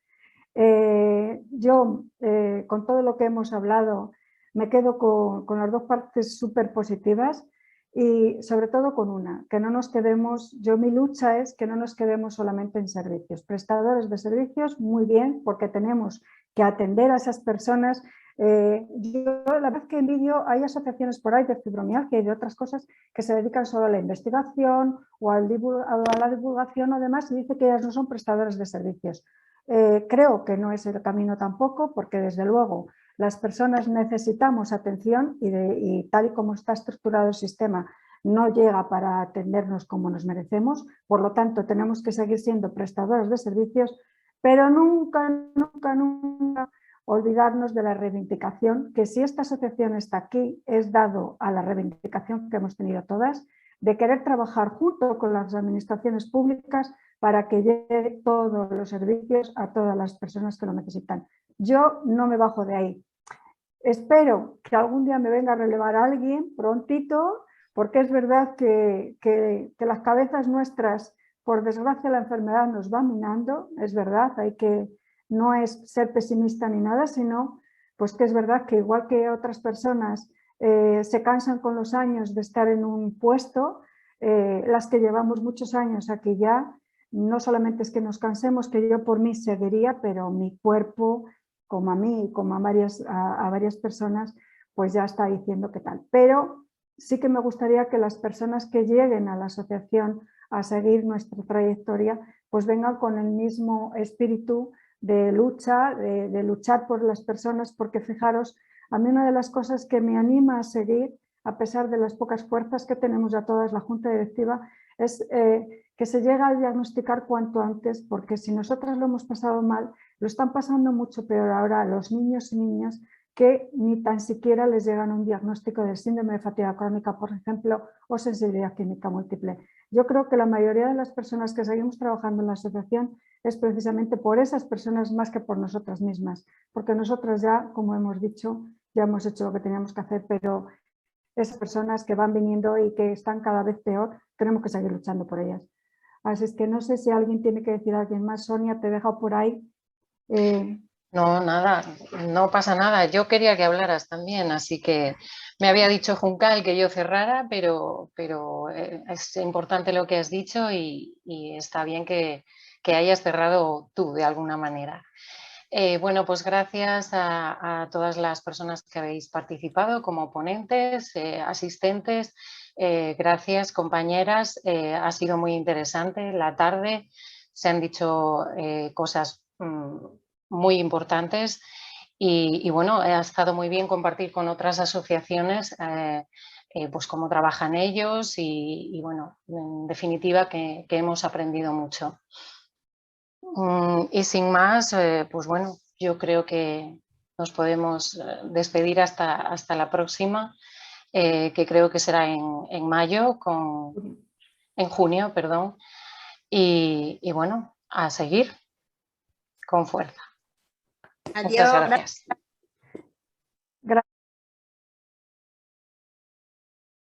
Con todo lo que hemos hablado, me quedo con las dos partes súper positivas y sobre todo con una, que no nos quedemos, mi lucha es que no nos quedemos solamente en servicios. Prestadores de servicios, muy bien, porque tenemos que atender a esas personas. Yo la verdad que envidio, hay asociaciones por ahí de fibromialgia y de otras cosas que se dedican solo a la investigación o a la divulgación o demás y dice que ellas no son prestadores de servicios. Creo que no es el camino tampoco, porque desde luego las personas necesitamos atención y tal y como está estructurado el sistema no llega para atendernos como nos merecemos, por lo tanto tenemos que seguir siendo prestadores de servicios, pero nunca, nunca, nunca olvidarnos de la reivindicación, que si esta asociación está aquí es dado a la reivindicación que hemos tenido todas, de querer trabajar junto con las administraciones públicas para que llegue todos los servicios a todas las personas que lo necesitan. Yo no me bajo de ahí. Espero que algún día me venga a relevar a alguien prontito, porque es verdad que las cabezas nuestras, por desgracia la enfermedad nos va minando, es verdad, no es ser pesimista ni nada, sino pues que es verdad que igual que otras personas se cansan con los años de estar en un puesto, las que llevamos muchos años aquí ya, no solamente es que nos cansemos, que yo por mí seguiría, pero mi cuerpo, como a mí, como a varias personas, pues ya está diciendo qué tal. Pero sí que me gustaría que las personas que lleguen a la asociación a seguir nuestra trayectoria, pues vengan con el mismo espíritu de lucha, de luchar por las personas, porque fijaros, a mí una de las cosas que me anima a seguir, a pesar de las pocas fuerzas que tenemos ya todas, la Junta Directiva, es que se llegue a diagnosticar cuanto antes, porque si nosotros lo hemos pasado mal, lo están pasando mucho peor ahora a los niños y niñas que ni tan siquiera les llegan un diagnóstico del síndrome de fatiga crónica, por ejemplo, o sensibilidad química múltiple. Yo creo que la mayoría de las personas que seguimos trabajando en la asociación es precisamente por esas personas más que por nosotras mismas, porque nosotras ya, como hemos dicho, ya hemos hecho lo que teníamos que hacer, pero esas personas que van viniendo y que están cada vez peor, tenemos que seguir luchando por ellas. Así es que no sé si alguien tiene que decir a alguien más. Sonia, te he dejado por ahí. No, nada, no pasa nada. Yo quería que hablaras también, así que me había dicho Juncal que yo cerrara, pero es importante lo que has dicho y está bien que hayas cerrado tú de alguna manera. Bueno, pues gracias a todas las personas que habéis participado como ponentes, asistentes. Gracias, compañeras. Ha sido muy interesante la tarde. Se han dicho cosas muy importantes y bueno, ha estado muy bien compartir con otras asociaciones pues cómo trabajan ellos y bueno, en definitiva que hemos aprendido mucho. Y sin más, pues bueno, yo creo que nos podemos despedir hasta la próxima, que creo que será en mayo, en junio, perdón, y bueno, a seguir con fuerza. Adiós. Muchas gracias.